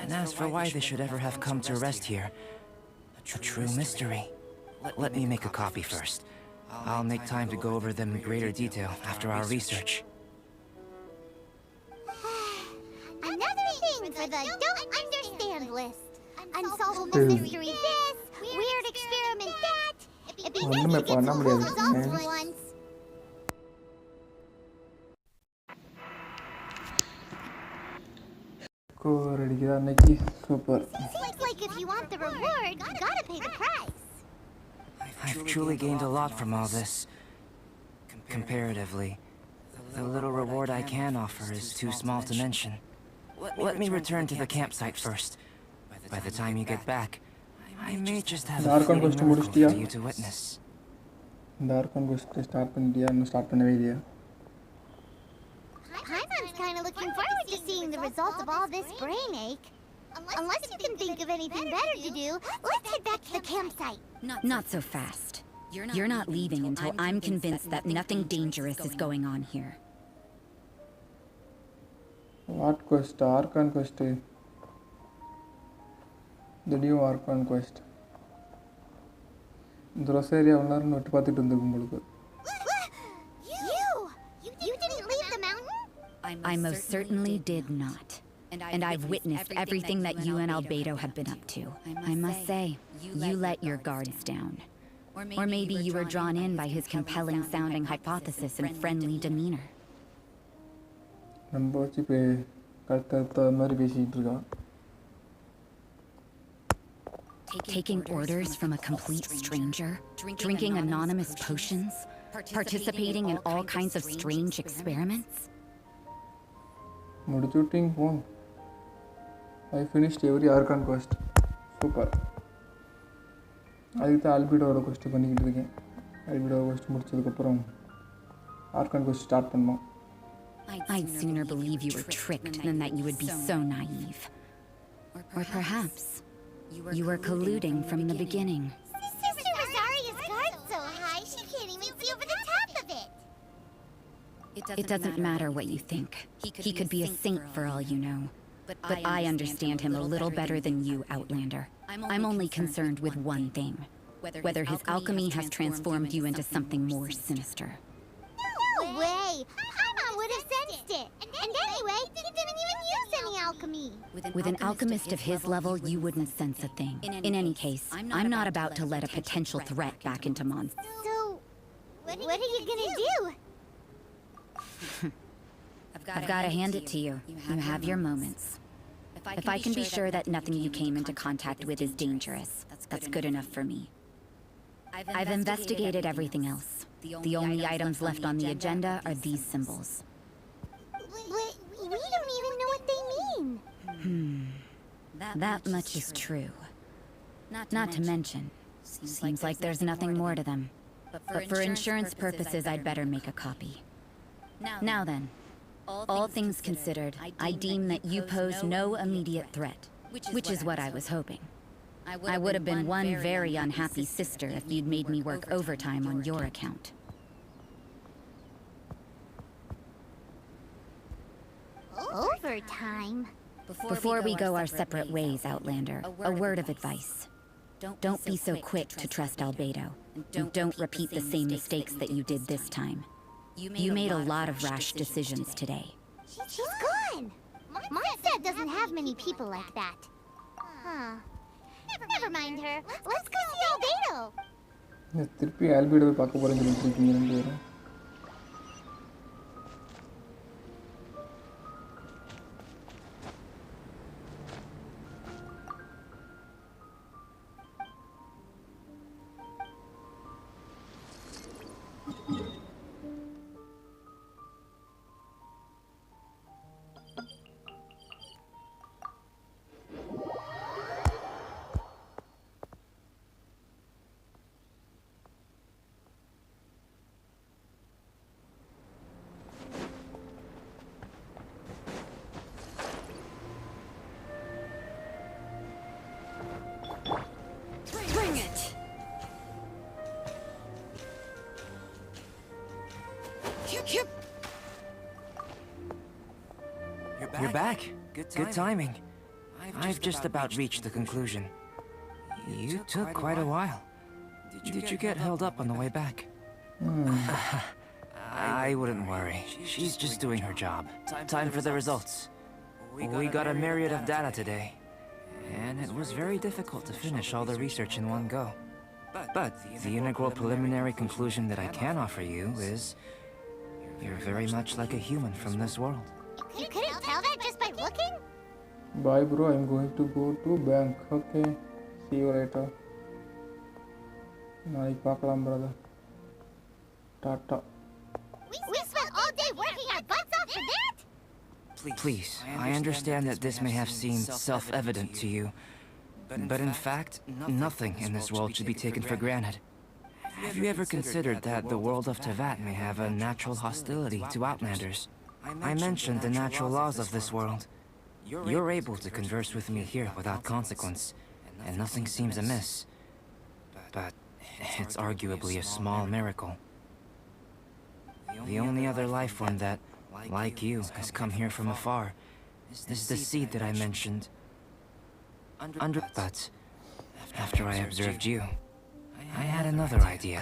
And as for why they should ever have come to rest here, a true mystery. Let me make a copy first. I'll make time to go over them in greater detail after our research. Another thing for the don't understand list. Unsolvable mystery this, weird experiment that. It'd be nice to get some results for once. அடிக்குதா அன்னைக்கு? Super. Seems like if you want the reward, you gotta pay the price. I've truly gained a lot from all this. Comparatively, the little reward I can offer is too small to mention. Let me return to the campsite first. By the time you get back, I may just have a fleeting miracle for you to witness. Dark quest start பண்ணிட்டியா? இன்னும் start பண்ணவே இல்லையா? Paimon's kind of looking forward to seeing the results of all this brain ache. Unless you can think of anything better to do, let's head back to the campsite. Not so fast. You're not leaving until I'm convinced that nothing dangerous is going on here. What quest? Archon quest. The new Archon quest. இந்த ரொசேரியா ஒன்னாரு note பார்த்துட்டு இருந்திருக்கும் உங்களுக்கு. You didn't leave the mountain? I most certainly did not. And I've witnessed everything that you and Albedo have been up to. I must say, you let your guards down. Or maybe you were drawn in by his compelling sounding hypothesis and friendly demeanor. நம்ம வச்சு இப்போ கரெக்டாக மாதிரி பேசிகிட்டு இருக்கான். Taking orders from a complete stranger, drinking anonymous potions, participating in all kinds of strange experiments. முடிச்சுட்டிங் போன். I finished every Archon quest. Super. அதுக்கு தான் ஆல்பிடோட quest பண்ணிக்கிட்டு இருக்கேன். ஆல்பிடோ quest முடிச்சதுக்கப்புறம் Archon quest ஸ்டார்ட் பண்ணோம். I'd sooner believe you were tricked than that you would be so naive. Or perhaps you were colluding from the beginning. Sister Rosaria's guard's so high she can't even see over the top of it. It doesn't matter what you think. He could be a saint for all you know. But I understand him a little better than you, Outlander. I'm only concerned with one thing. Whether his alchemy has transformed you into something more sinister. No way! Paimon would have sensed it. And anyway, he didn't even use any alchemy. With an alchemist of his level, you wouldn't sense a thing. In any case, I'm not about to let a potential threat back into Mon. So, what are you gonna do? I've got to hand it to you. You have your moments. If I can be sure that nothing you came into contact with is dangerous, that's good enough for me. I've investigated everything else. The only items left on the agenda are these symbols. But we don't even know what they mean. That much is true. Not to mention, seems like there's nothing more to them. But for insurance purposes, I'd better make a copy. Now then, all things considered, I deem that you pose no immediate threat, which is what I was hoping. I would have been one very unhappy sister if you'd made me work overtime on your account. Overtime? Before we go our separate ways, Outlander, a word of advice. Don't be so quick to trust Albedo. And don't repeat the same mistakes that you did this time. You made a lot of rash decisions today. She's gone! Mondstadt doesn't have many people like that. Huh. Never mind her. Let's go see Albedo. திருப்பி ஆல்பீடோவை பார்க்க போகிறேன்னு சொல்லிட்டு இருக்கீங்க ரெண்டு பேரும். Bring it! You're back. Good timing. I've just about reached the conclusion. You took quite a while. Did you get held up on the way back? I wouldn't worry. She's just doing her job. Time for the results. We got a myriad of data today, and it was very difficult to finish all the research in one go. But the integral preliminary conclusion that I can offer you is you're very much like a human from this world. You couldn't tell that just by looking? Bye bro, I'm going to go to bank. Okay, see you later. நாளைக்கு பார்க்கலாம் brother. Tata. We spent all day working our butts off for that? Please, I understand that this may have seemed self-evident to you, but in fact, nothing in this world should be taken for granted. Have you ever considered that the world of Teyvat may have a natural hostility to Outlanders? I mentioned the natural laws of this world. You're able to converse with me here without consequence, and nothing seems amiss. But it's arguably a small miracle. The only other life form that, like you, has come here from afar is the seed that I mentioned. But after I observed you, I had another idea.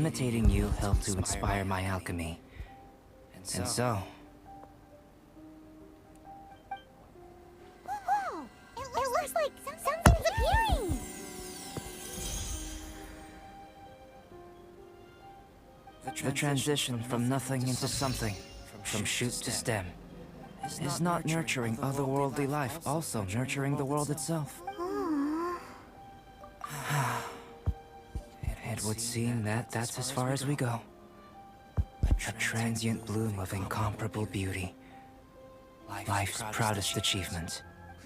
Imitating you helped to inspire my alchemy. And so... Whoa! It looks like something's appearing! The transition from nothing into something, from shoot to stem, is not nurturing otherworldly life also nurturing the world itself? It would seem that that's as far as we go. A transient bloom of incomparable beauty. Life's proudest achievement.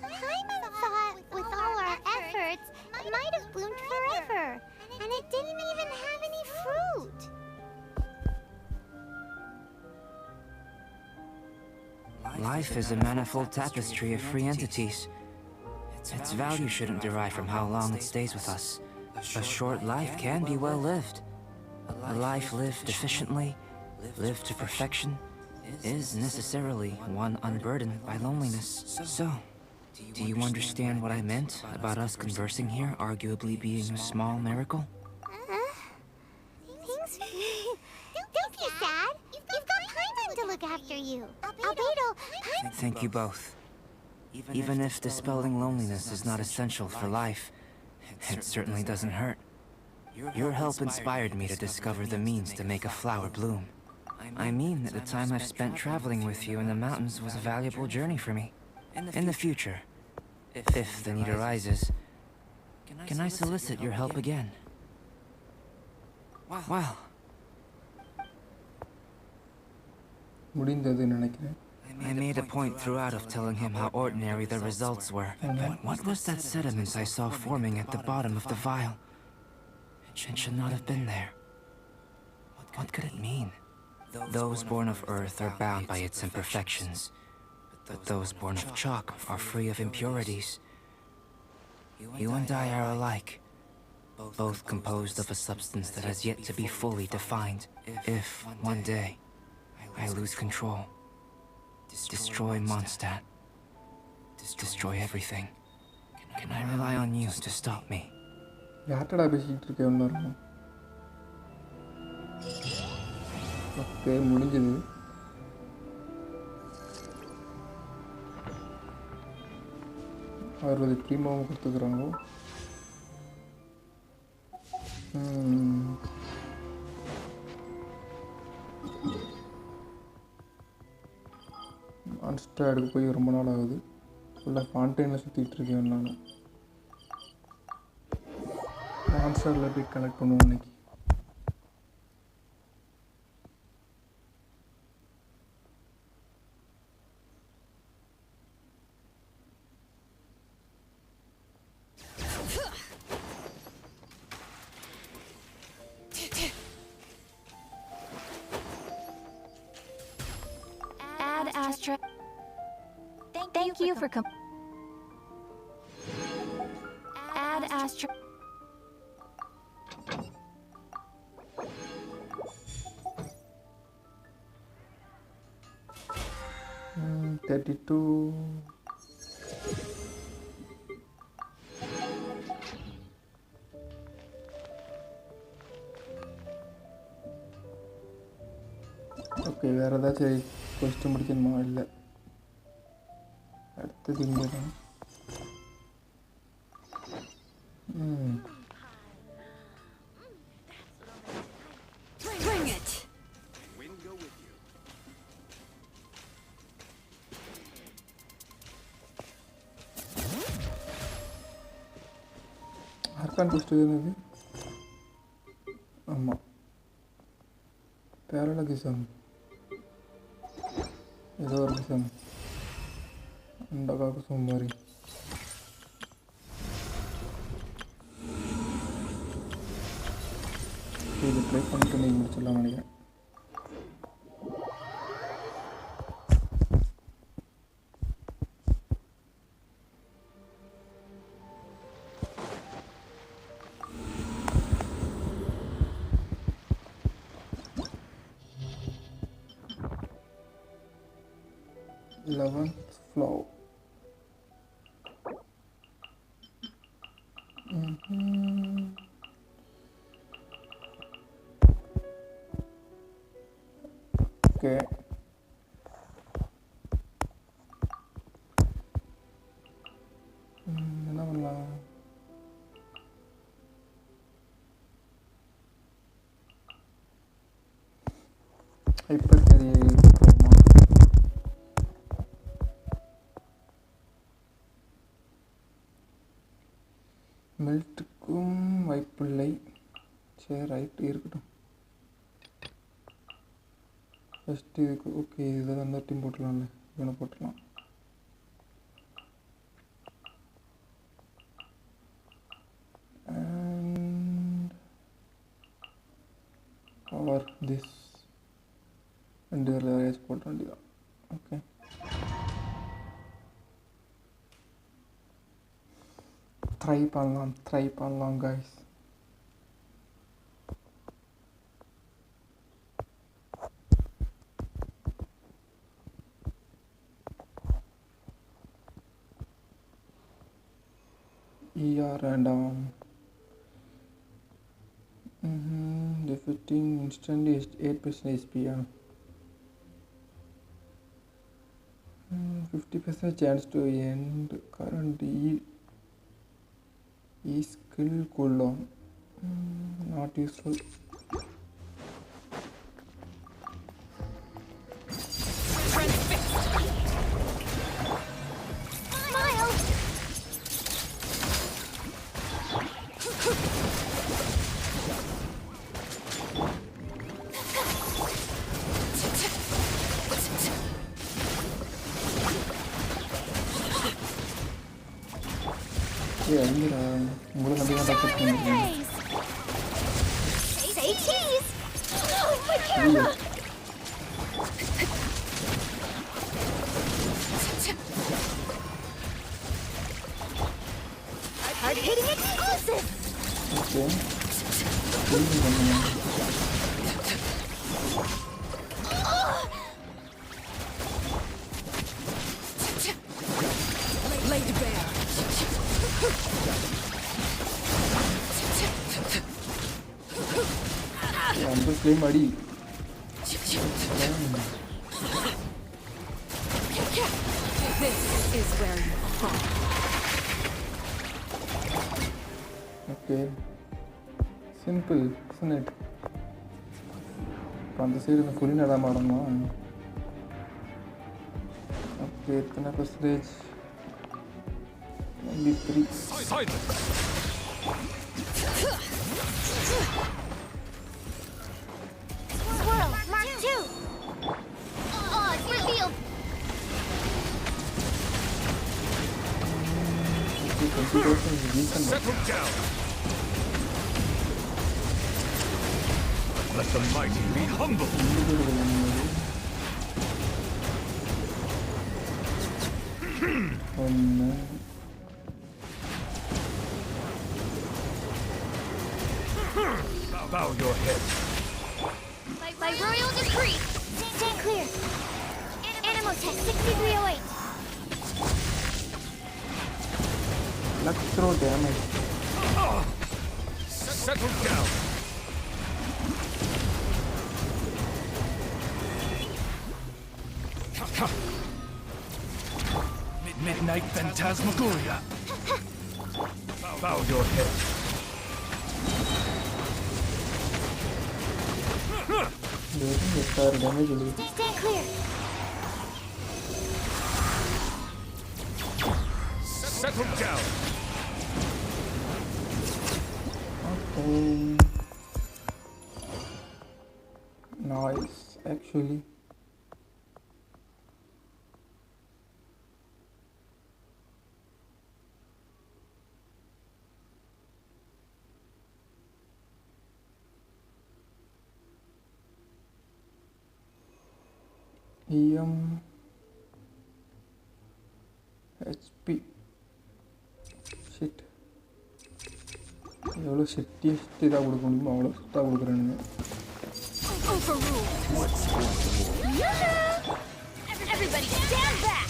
Paimon thought, with all our efforts, it might have bloomed forever. And it didn't even have any fruit. Life is a manifold tapestry of free entities. Its value shouldn't derive from how long it stays with us. A short life can be well lived. A life lived efficiently, lived to perfection, is necessarily one unburdened by loneliness. So, do you understand what I meant about us conversing here arguably being a small miracle? Things... Don't be sad. You've got Paimon to look after you. Albedo, Paimon... Thank you both. Even if dispelling loneliness is not essential for life, it certainly doesn't hurt. Your help inspired me to discover the means to make a flower bloom. I mean that the time I've spent traveling with you in the mountains was a valuable journey for me. In the future, if the need arises, can I solicit your help again? Well, முடிந்தது நினைக்கிறேன். I made a point throughout of telling him how ordinary the results were. But what was that sediment I saw forming at the bottom of the vial? It should not have been there. What could it mean? Those born of earth are bound by its imperfections, but those born of chalk are free of impurities. You and I are alike, both composed of a substance that has yet to be fully defined. If, one day, I lose control, destroy Mondstadt, destroy everything, can I rely on you to stop me? யார்ட்டடா பேசிக்கிட்டு இருக்கேன் இன்னொரு okay முடிஞ்சது. 60 premium கொடுத்துக்கிறாங்க. மான்ஸ்டருக்கு போய் ரொம்ப நாள் ஆகுது. ஃபுல்லாக ஃபாண்டெயினில் சுற்றிட்டு இருக்கேன் நான். மான்ஸ்டரில் போய் கனெக்ட் பண்ணுவோம் இன்னைக்கு. Ad Astra. Thank you for Ad Astra. Hmm, 32. Okay, வேறு ஏதாச்சும் கொஸ்டின் முடிக்கணுமா? இல்லை, அடுத்தது இங்கே தான். Bring it! அர்கான் கொஸ்டின் என்னது? ஆமாம், பேரலகிசம் ஏதோ ஒரு கிசம், அண்டகாகுசம் மாதிரி. இது ட்ரை பண்ணிட்டு நீங்கள் முடிச்சிடலாம் நினைக்கிறேன். Flow. Okay. என்ன பண்ணலாம்? ஹைப்பர் கேரி போமா? மெல்ட்டுக்கும் வாய்ப்பில்லை. சரி, ரைட் இருக்கட்டும். ஃபஸ்ட்டு இதுக்கு ஓகே, இதில் அந்த டீம் போட்டுடலாம்ல, இவனை போட்டுடலாம். அண்ட் பவர் திஸ் ரெண்டு வேரியஸ் போட்ட வேண்டியதான். ஓகே, ட்ரை பண்ணலாம் guys. random. Defeating instantly is 8% HP. 50% chance to end current skill cooldown. Not useful. உங்களை நம்பி தான் டாக்டர் பண்ணிருக்கேன். Say cheese! Hard hitting explosive! Okay. Healing பண்ணுங்க. Laid bare. அந்த ஃப்ளேம் அடி. This is where you fall. Okay. Simple, isn't it? From the side of the fully nada madama. Okay, इतना percentage. Maybe 3. Swirl, Mark 2. Odds revealed. Okay, 20% is decent. Settle down. Let the mighty be humble. Oh no. Bow your head. By royal decree. Stand clear. Animal test 6308. Let's throw damage. Settle down. Midnight Phantasmagoria. Bow your head. Damage. Stand clear. Settle down. Okay. Nice, actually. HP. Shit. எவ்வளோ ஷெட்டி தான் கொடுக்க முடியுமோ அவ்வளோ சுத்தாக கொடுக்குறேனுங்க. Everybody stand back.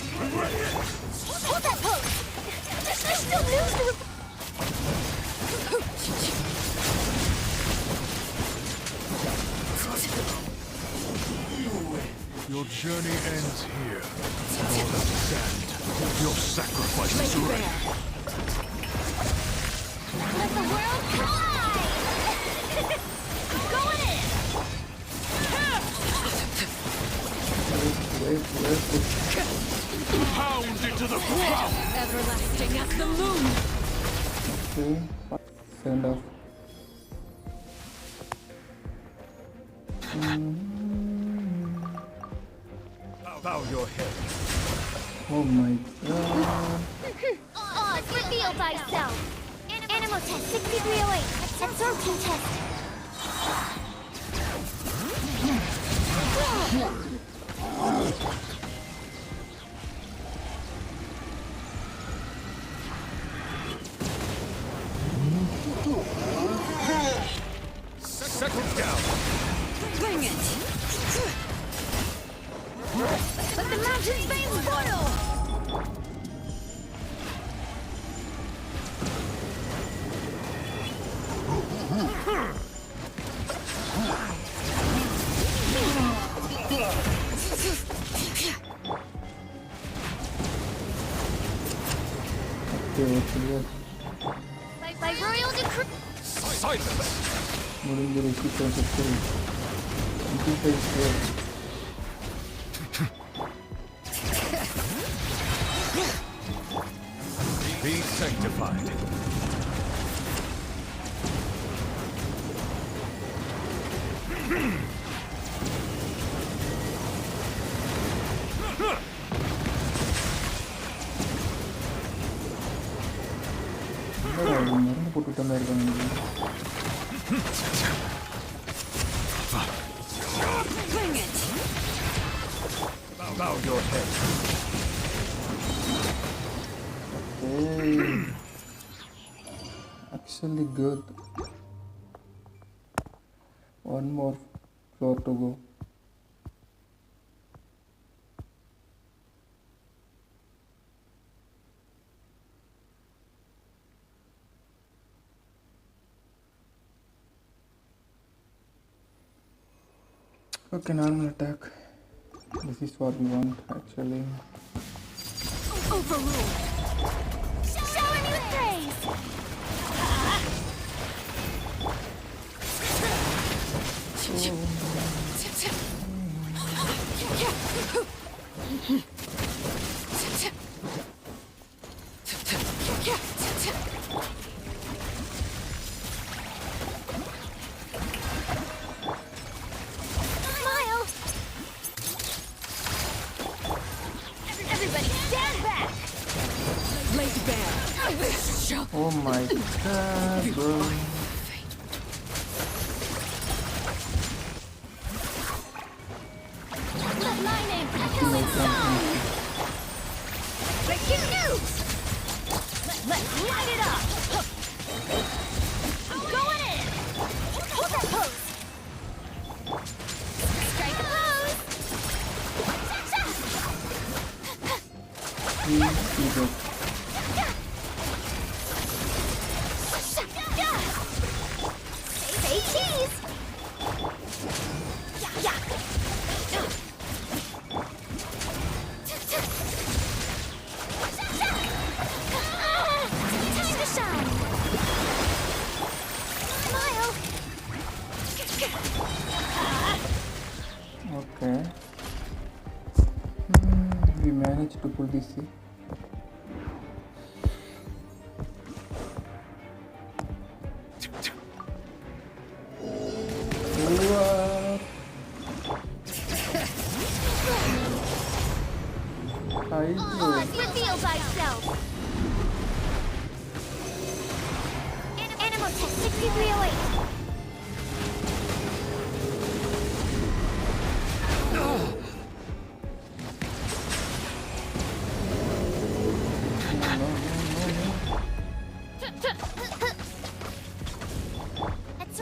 Hold that pose. There's still news to report. Your journey ends here. Lord of Sand, your sacrifice is ready. Let the world collide! Going in! Pound into the ground! Everlasting as the moon. Okay, send off. Bow your head. Oh my god. Odds reveal thyself. Animal test 6308. Absorption test. Settle down. Bring it. Let the mountain's veins boil! Okay, what's the By royal decree. Silence. முடிஞ்ச சீக்கிரம் செத்து 25 Be sanctified. மருந்து போட்டுட்டு தான் இருக்காங்க. Bring it. Bow your head. Okay. Actually good. One more floor to go. Okay, normal attack. This is what we want actually. Overruled. Showing you praise! Smile! Everybody stand back! Laid bare. Oh my god, bro. Let my name echo in song! Breaking news! Let's light it up! I'm going in! Hold that pose! Strike a pose! Say cheese! Time to shine! Smile! Okay. We managed to pull this. Reveal thyself! Animal test 6308!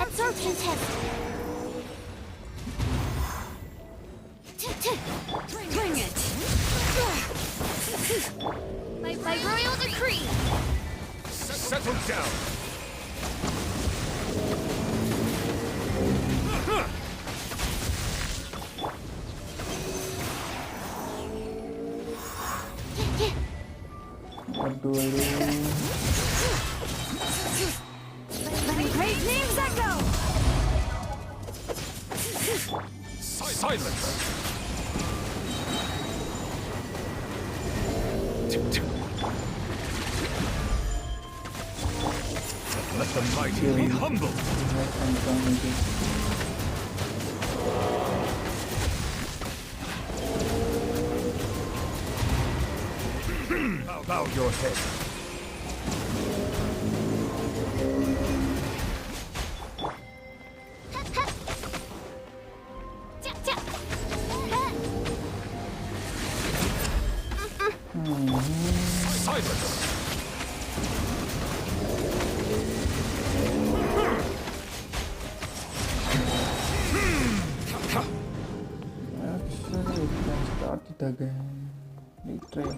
Absorption test! Bring it! By royal decree! Settle down. What do I do? Let great names echo! Silence. Let the mighty be humble. Bow your head. Silence. Actually, we can start it again. Retry.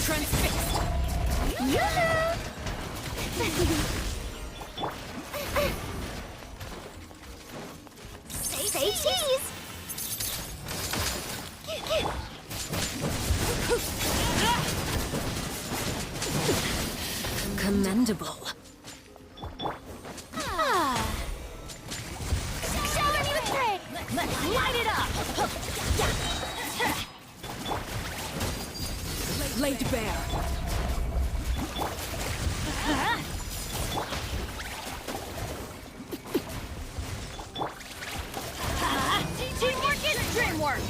Transfixed. Say cheese! Commendable. Shower me with praise! Let's light it up! Laid bare. Teamwork is dreamwork!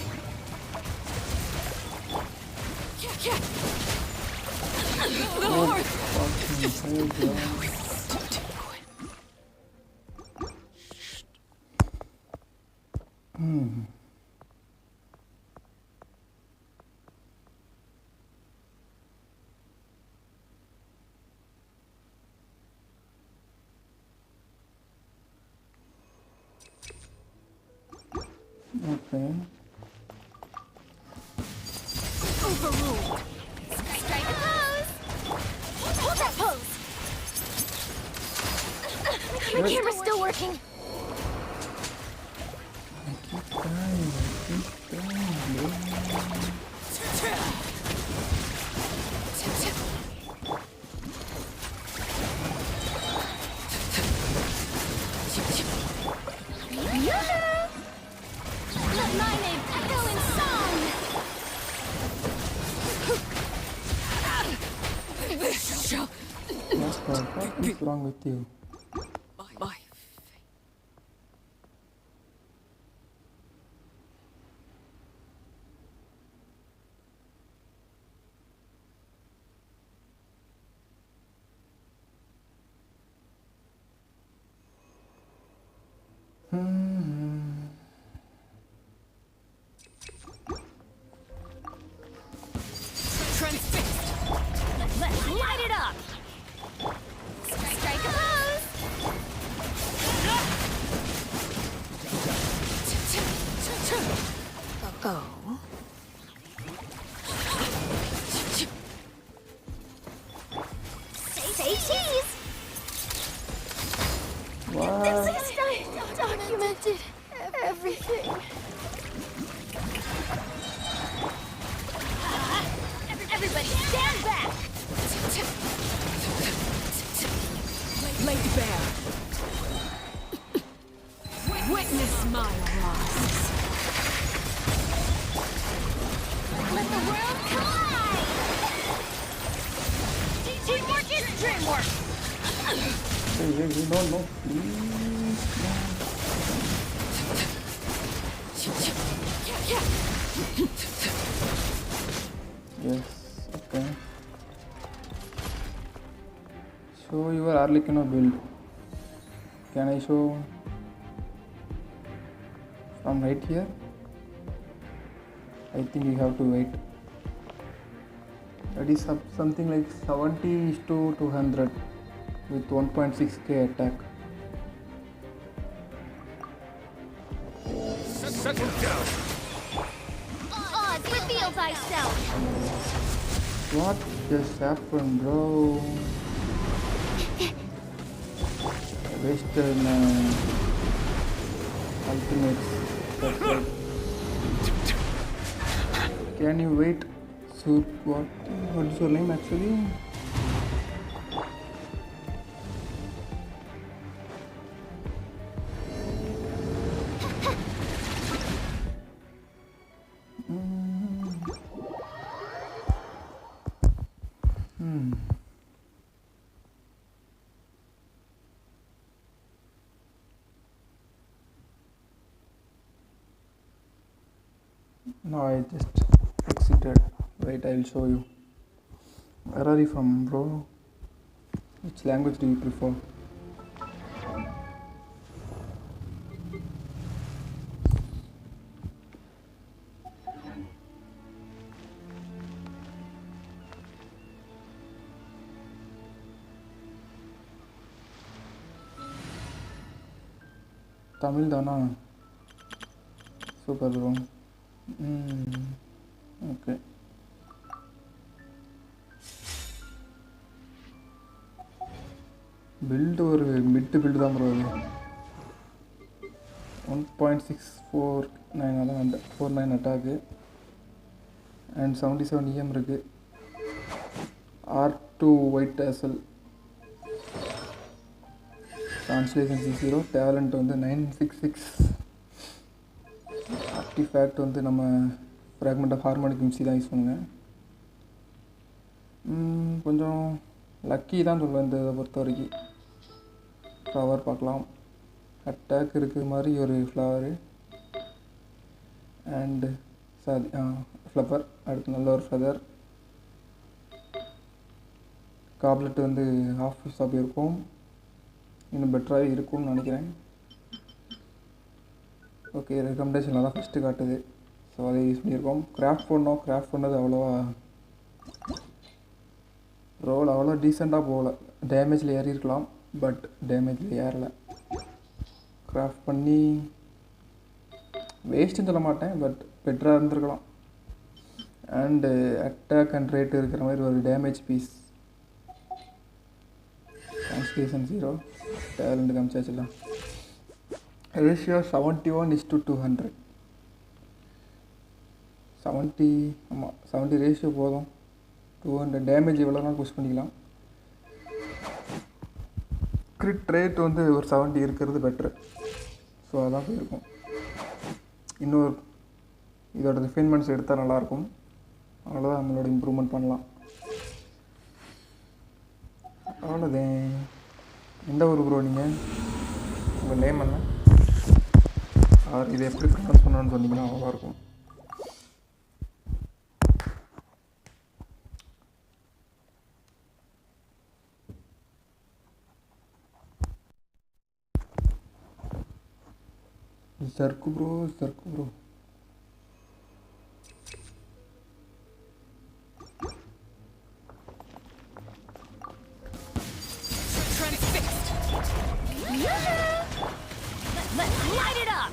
Okay. Overruled. Strike a pose. Hold that pose. My camera's still working. Let my name echo in song. What is wrong with you? My Transfixed. Let's light it up. Strike a pose. Oh. Say cheese. What? I documented everything. Everybody stand back. Laid bare. Witness my loss. Let the world collide. Teamwork is dreamwork. Hey, no, please. Yes, okay. Show your Arlecchino build. Can I show from right here? I think you have to wait. That is something like 70:200 with 1.6k attack. Settle down. Oz, reveal thyself. What just happened, bro? I wasted my ultimate. That's right. Can you wait? What is your name actually? No, I just exited. Wait, I'll show you. Where are you from, bro? Which language do you prefer? Tamil dana? Super, bro. Okay. Build or mid build தான் bro அது 1.649 அதான் 49 attack and 77 EM இருக்கு R2 white tassel translation 0 talent வந்து 966 artifact வந்து நம்ம fragment of harmonic MC தான் use பண்ணுங்க கொஞ்சம் லக்கி தான் சொல்லுவேன் இந்த இதை பொறுத்த வரைக்கும் ஃப்ளவர் பார்க்கலாம் அட்டாக் இருக்கிற மாதிரி ஒரு ஃப்ளவரு அண்டு ஃப்ளவர் அடுத்து நல்ல ஒரு ஃபெதர் காப்லெட் வந்து ஹாஃப் ஷாப் இருக்கும் இன்னும் பெட்டராகவே இருக்கும்னு நினைக்கிறேன் ஓகே ரெக்கமெண்டேஷனில் தான் ஃபஸ்ட்டு காட்டுது ஸோ அதை யூஸ் பண்ணியிருக்கோம் கிராஃப்ட் பண்ணது அவ்வளோவா ரோல் அவ்வளோ டீசெண்டாக போகல டேமேஜில் ஏறி இருக்கலாம் பட் டேமேஜில் ஏறலை கிராஃப்ட் பண்ணி வேஸ்ட்டுன்னு சொல்ல மாட்டேன் பட் பெட்டராக இருந்திருக்கலாம் அண்டு அட்டாக் அண்ட் ரேட் இருக்கிற மாதிரி ஒரு டேமேஜ் பீஸ். கான்ஸ்டியூஷன் 0, டேலண்ட் காமிச்சாச்சுலாம். ரேஷியோ 71:200. 70, ஆமாம் 70 ரேஷியோ போதும். 200 டேமேஜ் எவ்வளோனா புஷ் பண்ணிக்கலாம். கிரிட் ரேட் வந்து ஒரு 70 இருக்கிறது பெட்ரு. ஸோ அதான் போயிருக்கும். இன்னொரு இதோட ரிஃபைன்மெண்ட்ஸ் எடுத்தால் நல்லாயிருக்கும். அவ்வளோதான் நம்மளோட இம்ப்ரூவ்மெண்ட் பண்ணலாம். அவ்வளோதான். எந்த ஊர் ப்ரோ நீங்கள்? உங்கள் நேம் என்ன? இதை எப்படி ப்ரொனவுன்ஸ் பண்ணணும்னு சொன்னீங்கன்னா நல்லாயிருக்கும். சர்க்கு bro. Let's light it up!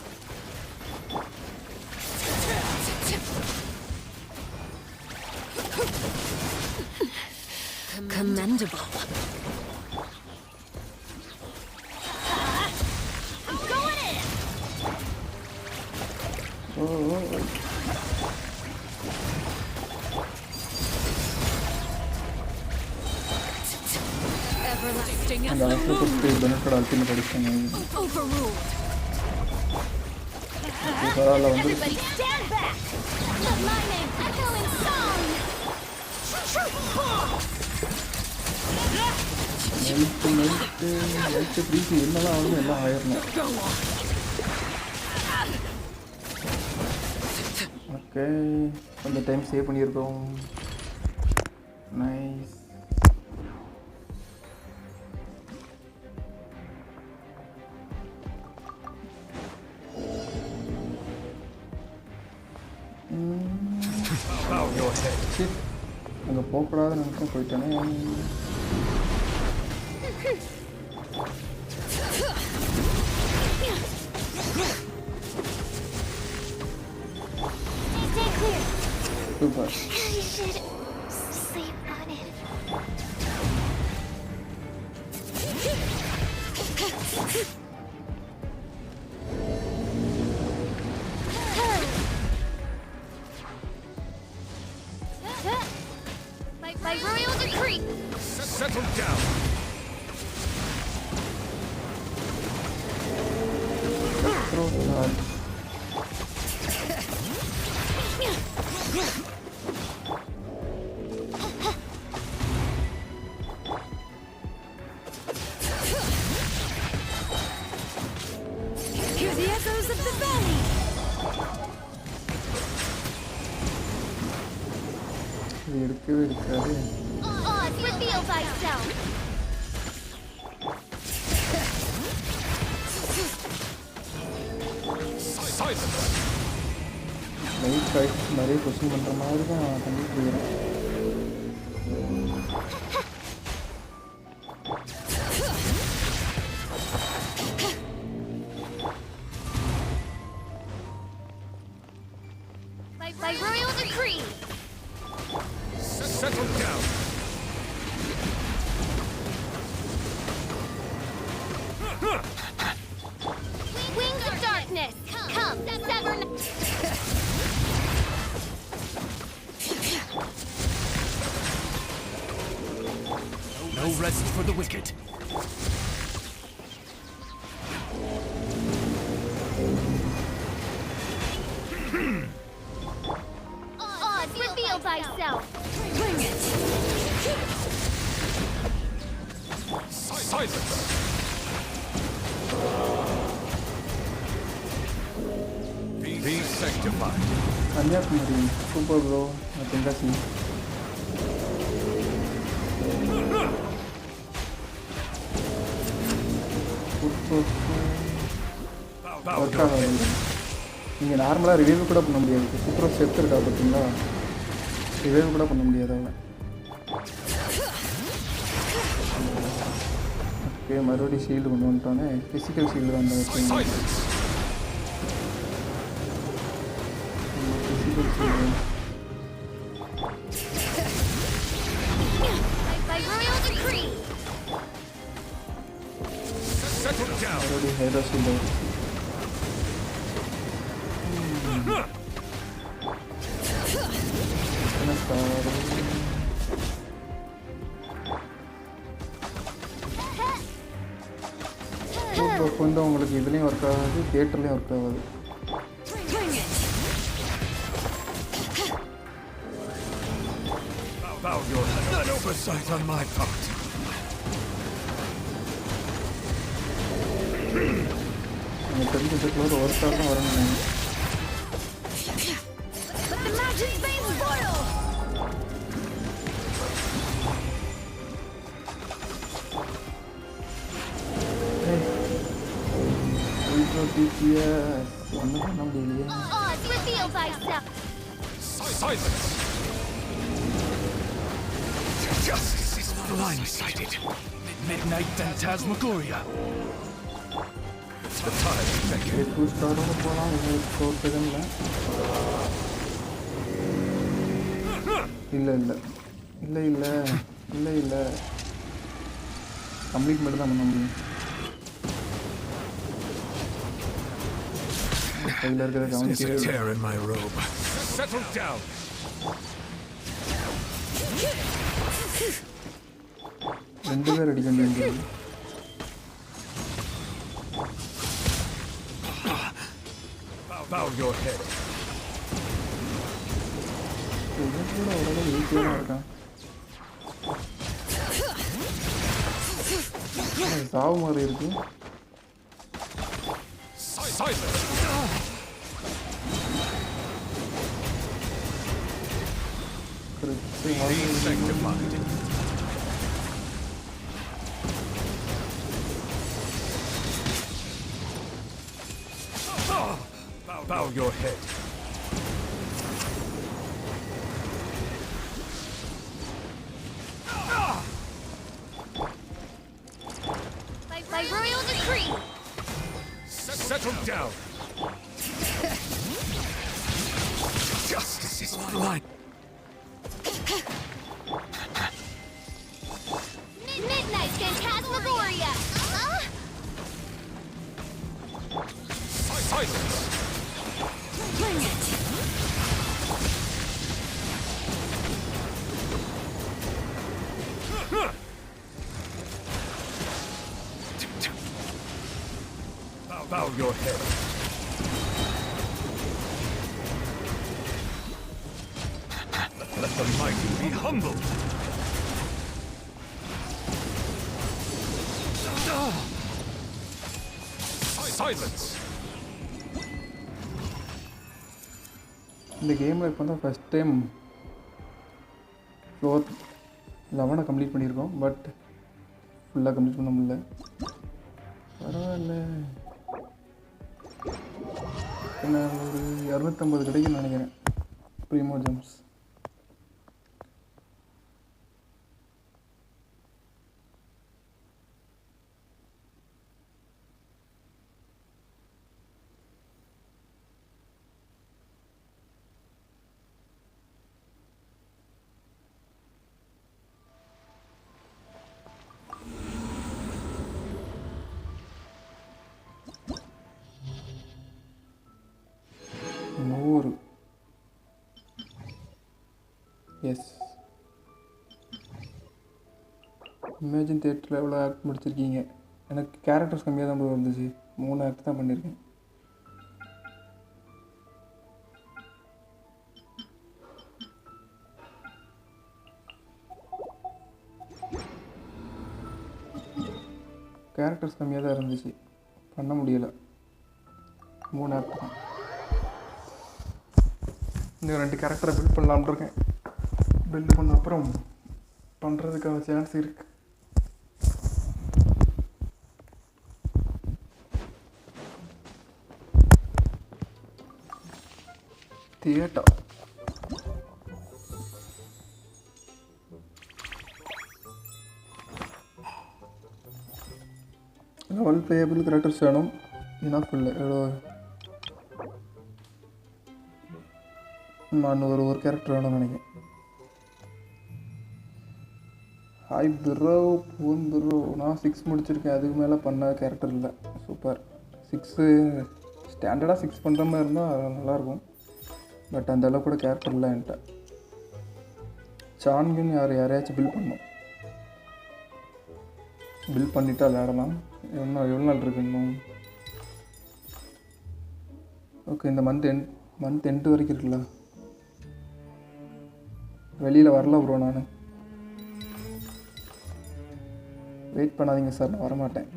Commendable. I'm going in! Everlasting அந்த அல்டிமேட் பெனட்டட் அல்டிமேட் அடிச்சாங்க. overruled. பரவாயில்ல வந்து Everybody stand back! Let my name echo in song! நெல்ட்டு ப்ரீசி என்னதான் வந்து எல்லாம் ஆயிரணும். ஓகே, கொஞ்சம் டைம் சேவ் பண்ணியிருக்கோம். நைஸ். அங்கே போகக்கூடாதுன்னு நினைச்சா போயிட்டேனே. Stay clear. Super. You should sleep on it. By royal decree! Settle down. Hear the echoes of the valley! இது எடுக்கவே இருக்காது. Odds, reveal thyself! Silence. Light choice நிறைய கொஸ்டின் பண்ணுற மாதிரி தான் பண்ணிட்டு இருக்கிறேன். By royal decree! Settle down. Wings of darkness! Come, sever... No rest for the wicked. Odds, reveal thyself! Bring it! Silence. Be sanctified. Kanyakumari super bro. Tenkasi work ஆகாது. நீங்கள் நார்மலாக revive கூட பண்ண முடியாது. சூப்பராக செத்து இருக்கா பார்த்தீங்களா? ரிவைவ் கூட பண்ண முடியாது அவளை. ஓகே, மறுபடியும் ஷீல்டு கொண்டு வந்துட்டோன்னே ஃபிசிக்கல் ஷீல்டு தான் அந்த ஃபிசிக்கல் ஷீல்டு ஹேரோ ஷீல்டு வந்துச்சு. எத்தனை ஸ்டார்? ப்ளூ வந்து உங்களுக்கு இதுலேயும் ஒர்க் ஆகாது, தியேட்டர்லேயும் ஒர்க் ஆகாது. Bow your head. An oversight on my part. எனக்கு தெரிஞ்சதுக்குள்ள ஒரு ஸ்டார் தான் வரணும். ஒன்றும் பண்ண முடியலையே. Silence! Justice is blindsided. Midnight Phantasmagoria. The time to take it. 2 ஸ்டாரோட போகலாம். உங்களுக்கு ஸ்கோர் தெரியும்ல? இல்லை இல்லை இல்லை இல்லை இல்லை இல்லை கம்ப்ளீட் மட்டும் தான் பண்ண முடியும். கையில் இருக்கிறத There's a கவனிக்க. tear in my robe. Settle down. ரெண்டு பேர் அடிக்க வேண்டியது. Bow your head. இவன் கூட ஓரளவு ஈஸியாக தான் இருக்கான். சாவு மாதிரி இருக்கு. Silence! Be sanctified. Bow your head. By royal decree. Settle down. Justice is blind. Midnight Phantasmagoria. Silence. Bring it. Bow your head. Let the mighty be humbled. Silence. இந்த கேமில் இப்போ தான் ஃபஸ்ட் டைம் ஃப்ளோர் 11 கம்ப்ளீட் பண்ணியிருக்கோம். But ஃபுல்லாக complete பண்ண முடியல. பரவாயில்ல. என்ன ஒரு 250 கிடைக்குன்னு நினைக்கிறேன் ப்ரீமோ ஜெம்ஸ். எஸ், இமேஜின் தியேட்டரில் எவ்வளோ ஆக்ட் முடிச்சிருக்கீங்க? எனக்கு கேரக்டர்ஸ் கம்மியாக தான் வந்துச்சு. 3 ஆக்ட் தான் பண்ணியிருக்கேன். கேரக்டர்ஸ் கம்மியாக தான் இருந்துச்சு, பண்ண முடியலை. 3 ஆக்ட் தான். இன்னும் 2 கேரக்டரை பில்ட் பண்ணலாம்னு இருக்கேன். பில்டு பண்ண அப்புறம் பண்ணுறதுக்கான சான்ஸ் இருக்கு. தியேட்டர் லெவல் பிளேயபிள் கேரக்டர்ஸ் வேணும். இனஃப் இல்லை. நான் ஒரு கேரக்டர் வேணும்னு நினைக்கிறேன். Hi bro பூன் bro. நான் 6 முடிச்சிருக்கேன், அதுக்கு மேலே பண்ண கேரக்டர் இல்லை. சூப்பர். 6 ஸ்டாண்டர்டாக 6 பண்ணுற மாதிரி இருந்தால் நல்லாயிருக்கும். பட் அந்த அளவுக்கு கூட கேரக்டர் இல்லை என்கிட்ட. சான்கின் யாரையாச்சும் பில் பண்ணணும். பில் பண்ணிவிட்டு விளையாடலாம். எவ்வளோ நாள் இருக்கு இன்னும்? ஓகே, இந்த மந்த் எண்டு வரைக்கும் இருக்குல்ல. வெளியில் வரல ப்ரோ. நான் வெயிட் பண்ணாதீங்க சார், நான் வரமாட்டேன்.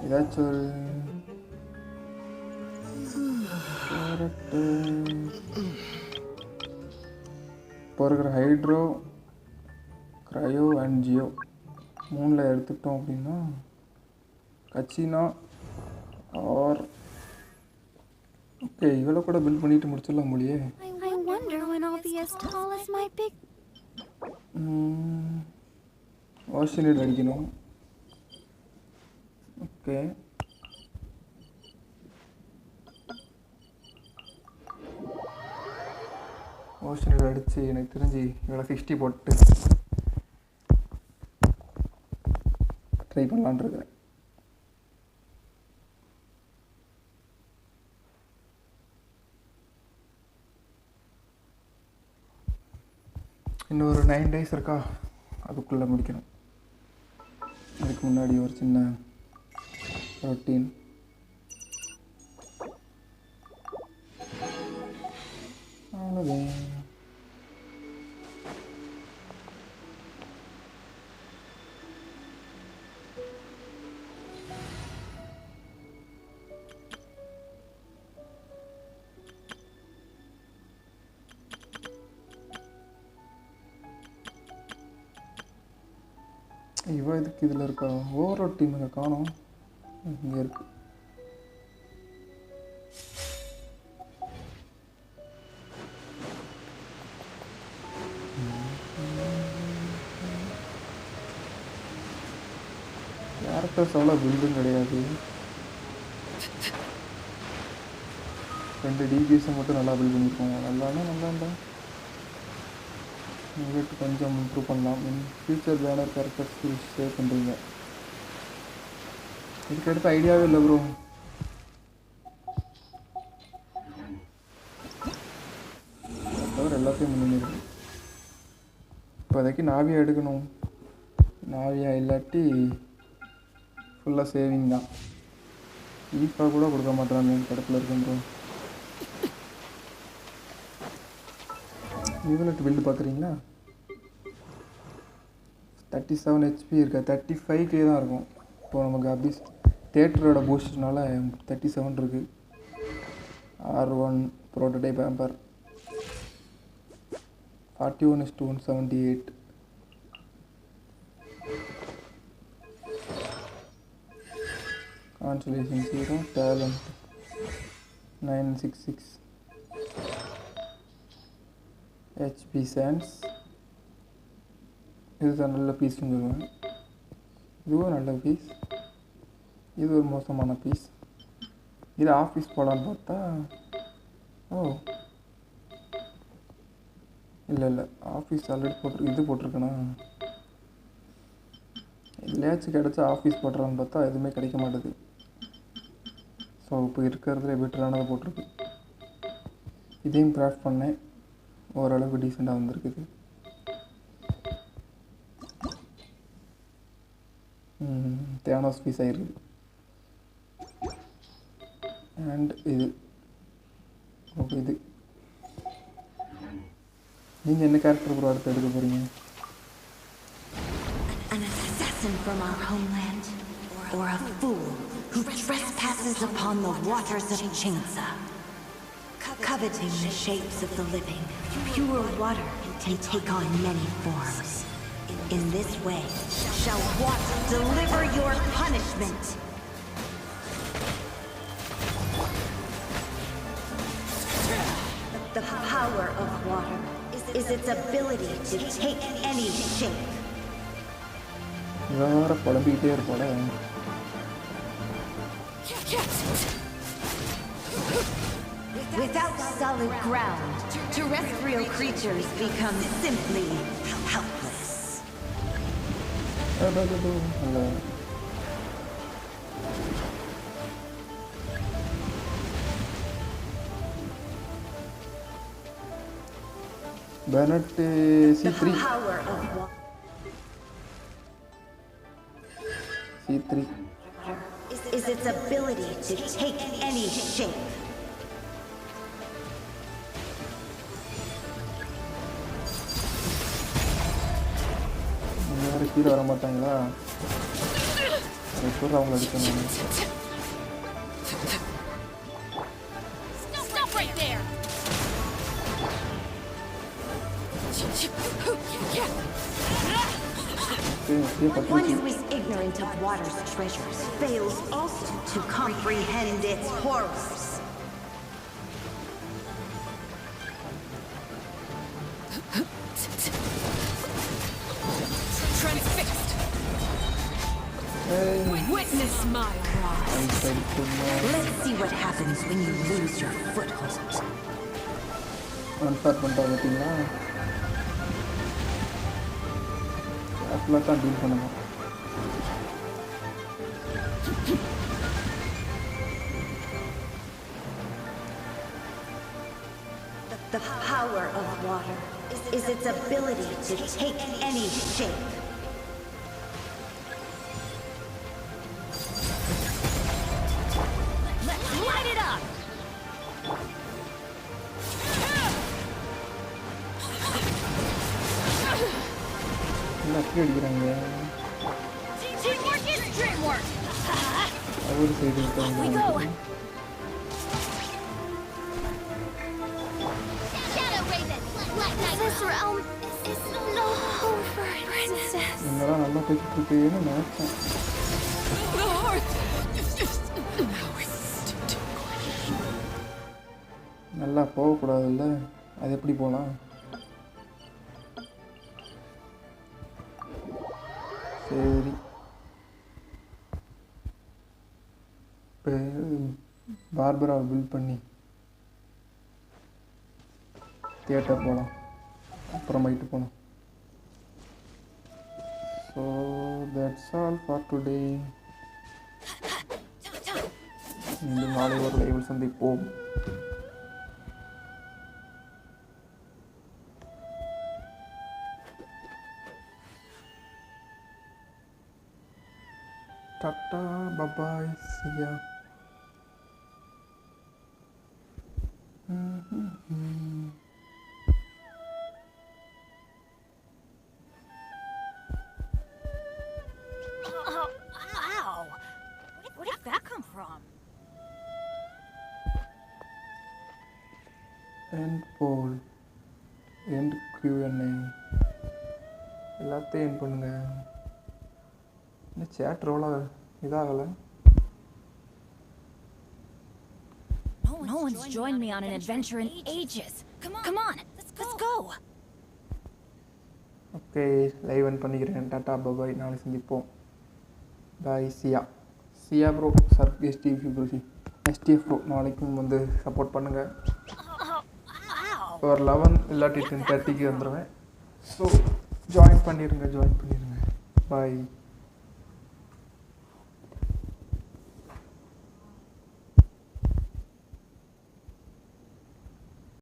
ஏதாச்சும் ஒரு இப்போ இருக்கிற ஹைட்ரோ, க்ரையோ அண்ட் ஜியோ 3ல் எடுத்துக்கிட்டோம் அப்படின்னா கச்சினா ஆர் ஓகே, இவ்வளோ கூட பில்ட் பண்ணிட்டு முடிச்சிடலாம் மொழியே. I wonder when I'll be as tall as my big... ஓஷனேட் அடிக்கணும். ஓகே, ஓஷனேட் அடித்து எனக்கு தெரிஞ்சு இவ்வளோ 60 போட்டு ட்ரை பண்ணலான் இருக்கேன். இன்னும் ஒரு 9 days இருக்கா, அதுக்குள்ளே முடிக்கணும். அதுக்கு முன்னாடி ஒரு சின்ன ரொட்டீன். அவ்வளோதான். இவ இதுக்கு இதில் இருக்கா? ஓவர் டீம் இங்கே காணோம். இங்கே இருக்கு. கேரக்டர்ஸ் அவ்வளோ பில்டும் கிடையாது. 2 டிபிஎஸை மட்டும் நல்லா பில்ட் பண்ணியிருக்கோம். நல்லாண்டா உங்களுக்கு கொஞ்சம் இம்ப்ரூவ் பண்ணலாம். ஃபியூச்சர் பேனர் கேரக்டர்ஸ் ஷேர் பண்ணுறீங்க. இதுக்கு அடுத்த ஐடியாவே இல்லை ப்ரோ. தவிர எல்லாத்தையும் பண்ணிருக்கு. இப்போதைக்கு நாவியா எடுக்கணும். நாவியா இல்லாட்டி ஃபுல்லாக சேவிங் தான். ஈஃபா கூட கொடுக்க மாட்டேறாங்க படத்தில் இருக்கும் ப்ரோ. ஈவலட் பில்டு பார்க்குறீங்களா? 37 HP இருக்கா? 35K தான் இருக்கும். இப்போது நமக்கு அபிஸ் தேட்டரோட பூஸ்ட்னால 37 இருக்குது. R1 prototype Amber 41:178. Conciliation 0, talent 966, HP chance. இதுதான் நல்ல பீஸ்ன்னு சொல்லுவேன். இதுவும் நல்ல பீஸ். இது ஒரு மோசமான பீஸ். இது ஆஃபீஸ் போகலான்னு பார்த்தா இல்லை ஆஃபீஸ் ஆல்ரெடி இது போட்டிருக்கேனா? இல்லையாச்சும் கிடச்சா ஆஃபீஸ் போட்டுறான்னு பார்த்தா எதுவுமே கிடைக்க மாட்டேது. ஸோ இப்போ இருக்கிறதுல பெட்டரானதை போட்டிருக்கு. இதையும் கிராஃப்ட் பண்ணேன், ஓரளவுக்கு டீசெண்டாக வந்திருக்குது. தேனோஸ் பீஸ் ஆகிருக்கு. அண்ட் இது ஓகே. இது நீங்கள் என்ன கேரக்டர் ப்ரோ அடுத்து எடுக்க போகிறீங்க? An assassin from our homeland, or a fool who trespasses upon the waters of Chainsa, coveting the shapes of the living. Pure water can take on many forms. In this way, shall water deliver your punishment. The power of water is its ability to take any shape. வேறு குழம்பிக்கிட்டே இருப்போட. Without solid ground, terrestrial creatures become simply helpless. Bennett C3. The power of C3 is its ability to take any shape. யாரும் கீழே வர மாட்டாங்களா? எப்போ அவங்க அடிக்கணும்? One who is ignorant of water's treasures fails also to comprehend its horrors. Transfixed. Witness my rise. Let's see what happens when you lose your foothold. Unstarred பண்ணிட்டா பார்த்தீங்களா? அப்படிலாம் தான் டீல் பண்ணணும். The power of water is its ability to take any shape. Let's light it up. என்ன அப்படி அடிக்கிறாங்க? Teamwork is dreamwork. அவர் side இருக்காங்க. Shadow Raven, Black Knight. This realm is no home for princess. இதெல்லாம் நல்லா பேசிட்டு இருக்கேன்னு நினைச்சேன். The heart. Now it's நல்லா போகக்கூடாதுல்ல, அது எப்படி போகலாம்? சரி, இப்போ பார்பராவை பில்ட் பண்ணி தியேட்டர் போகலாம், அப்புறமாயிட்டு போகலாம். So that's all for today. மீண்டும் நாளை ஒரு லைவில் சந்திப்போம். Tata, bye bye, see ya. Ow! Where did that come from? End poll, end Q&A, எல்லாத்தையும் என் பண்ணுங்க. இந்த சேட் ரோல இதாகலை. No one's joined me on an adventure in ages. Come on, let's go. Okay, live end பண்ணிக்கிறேன். Tata bye, நாளை சந்திப்போம். Bye, சியா bro, sir STF bro, நாளைக்கும் வந்து சப்போர்ட் பண்ணுங்கள். ஒரு 11 இல்லாட்டி 10:30க்கு வந்துடுவேன். ஸோ ஜாயின் பண்ணிடுங்க. பாய்.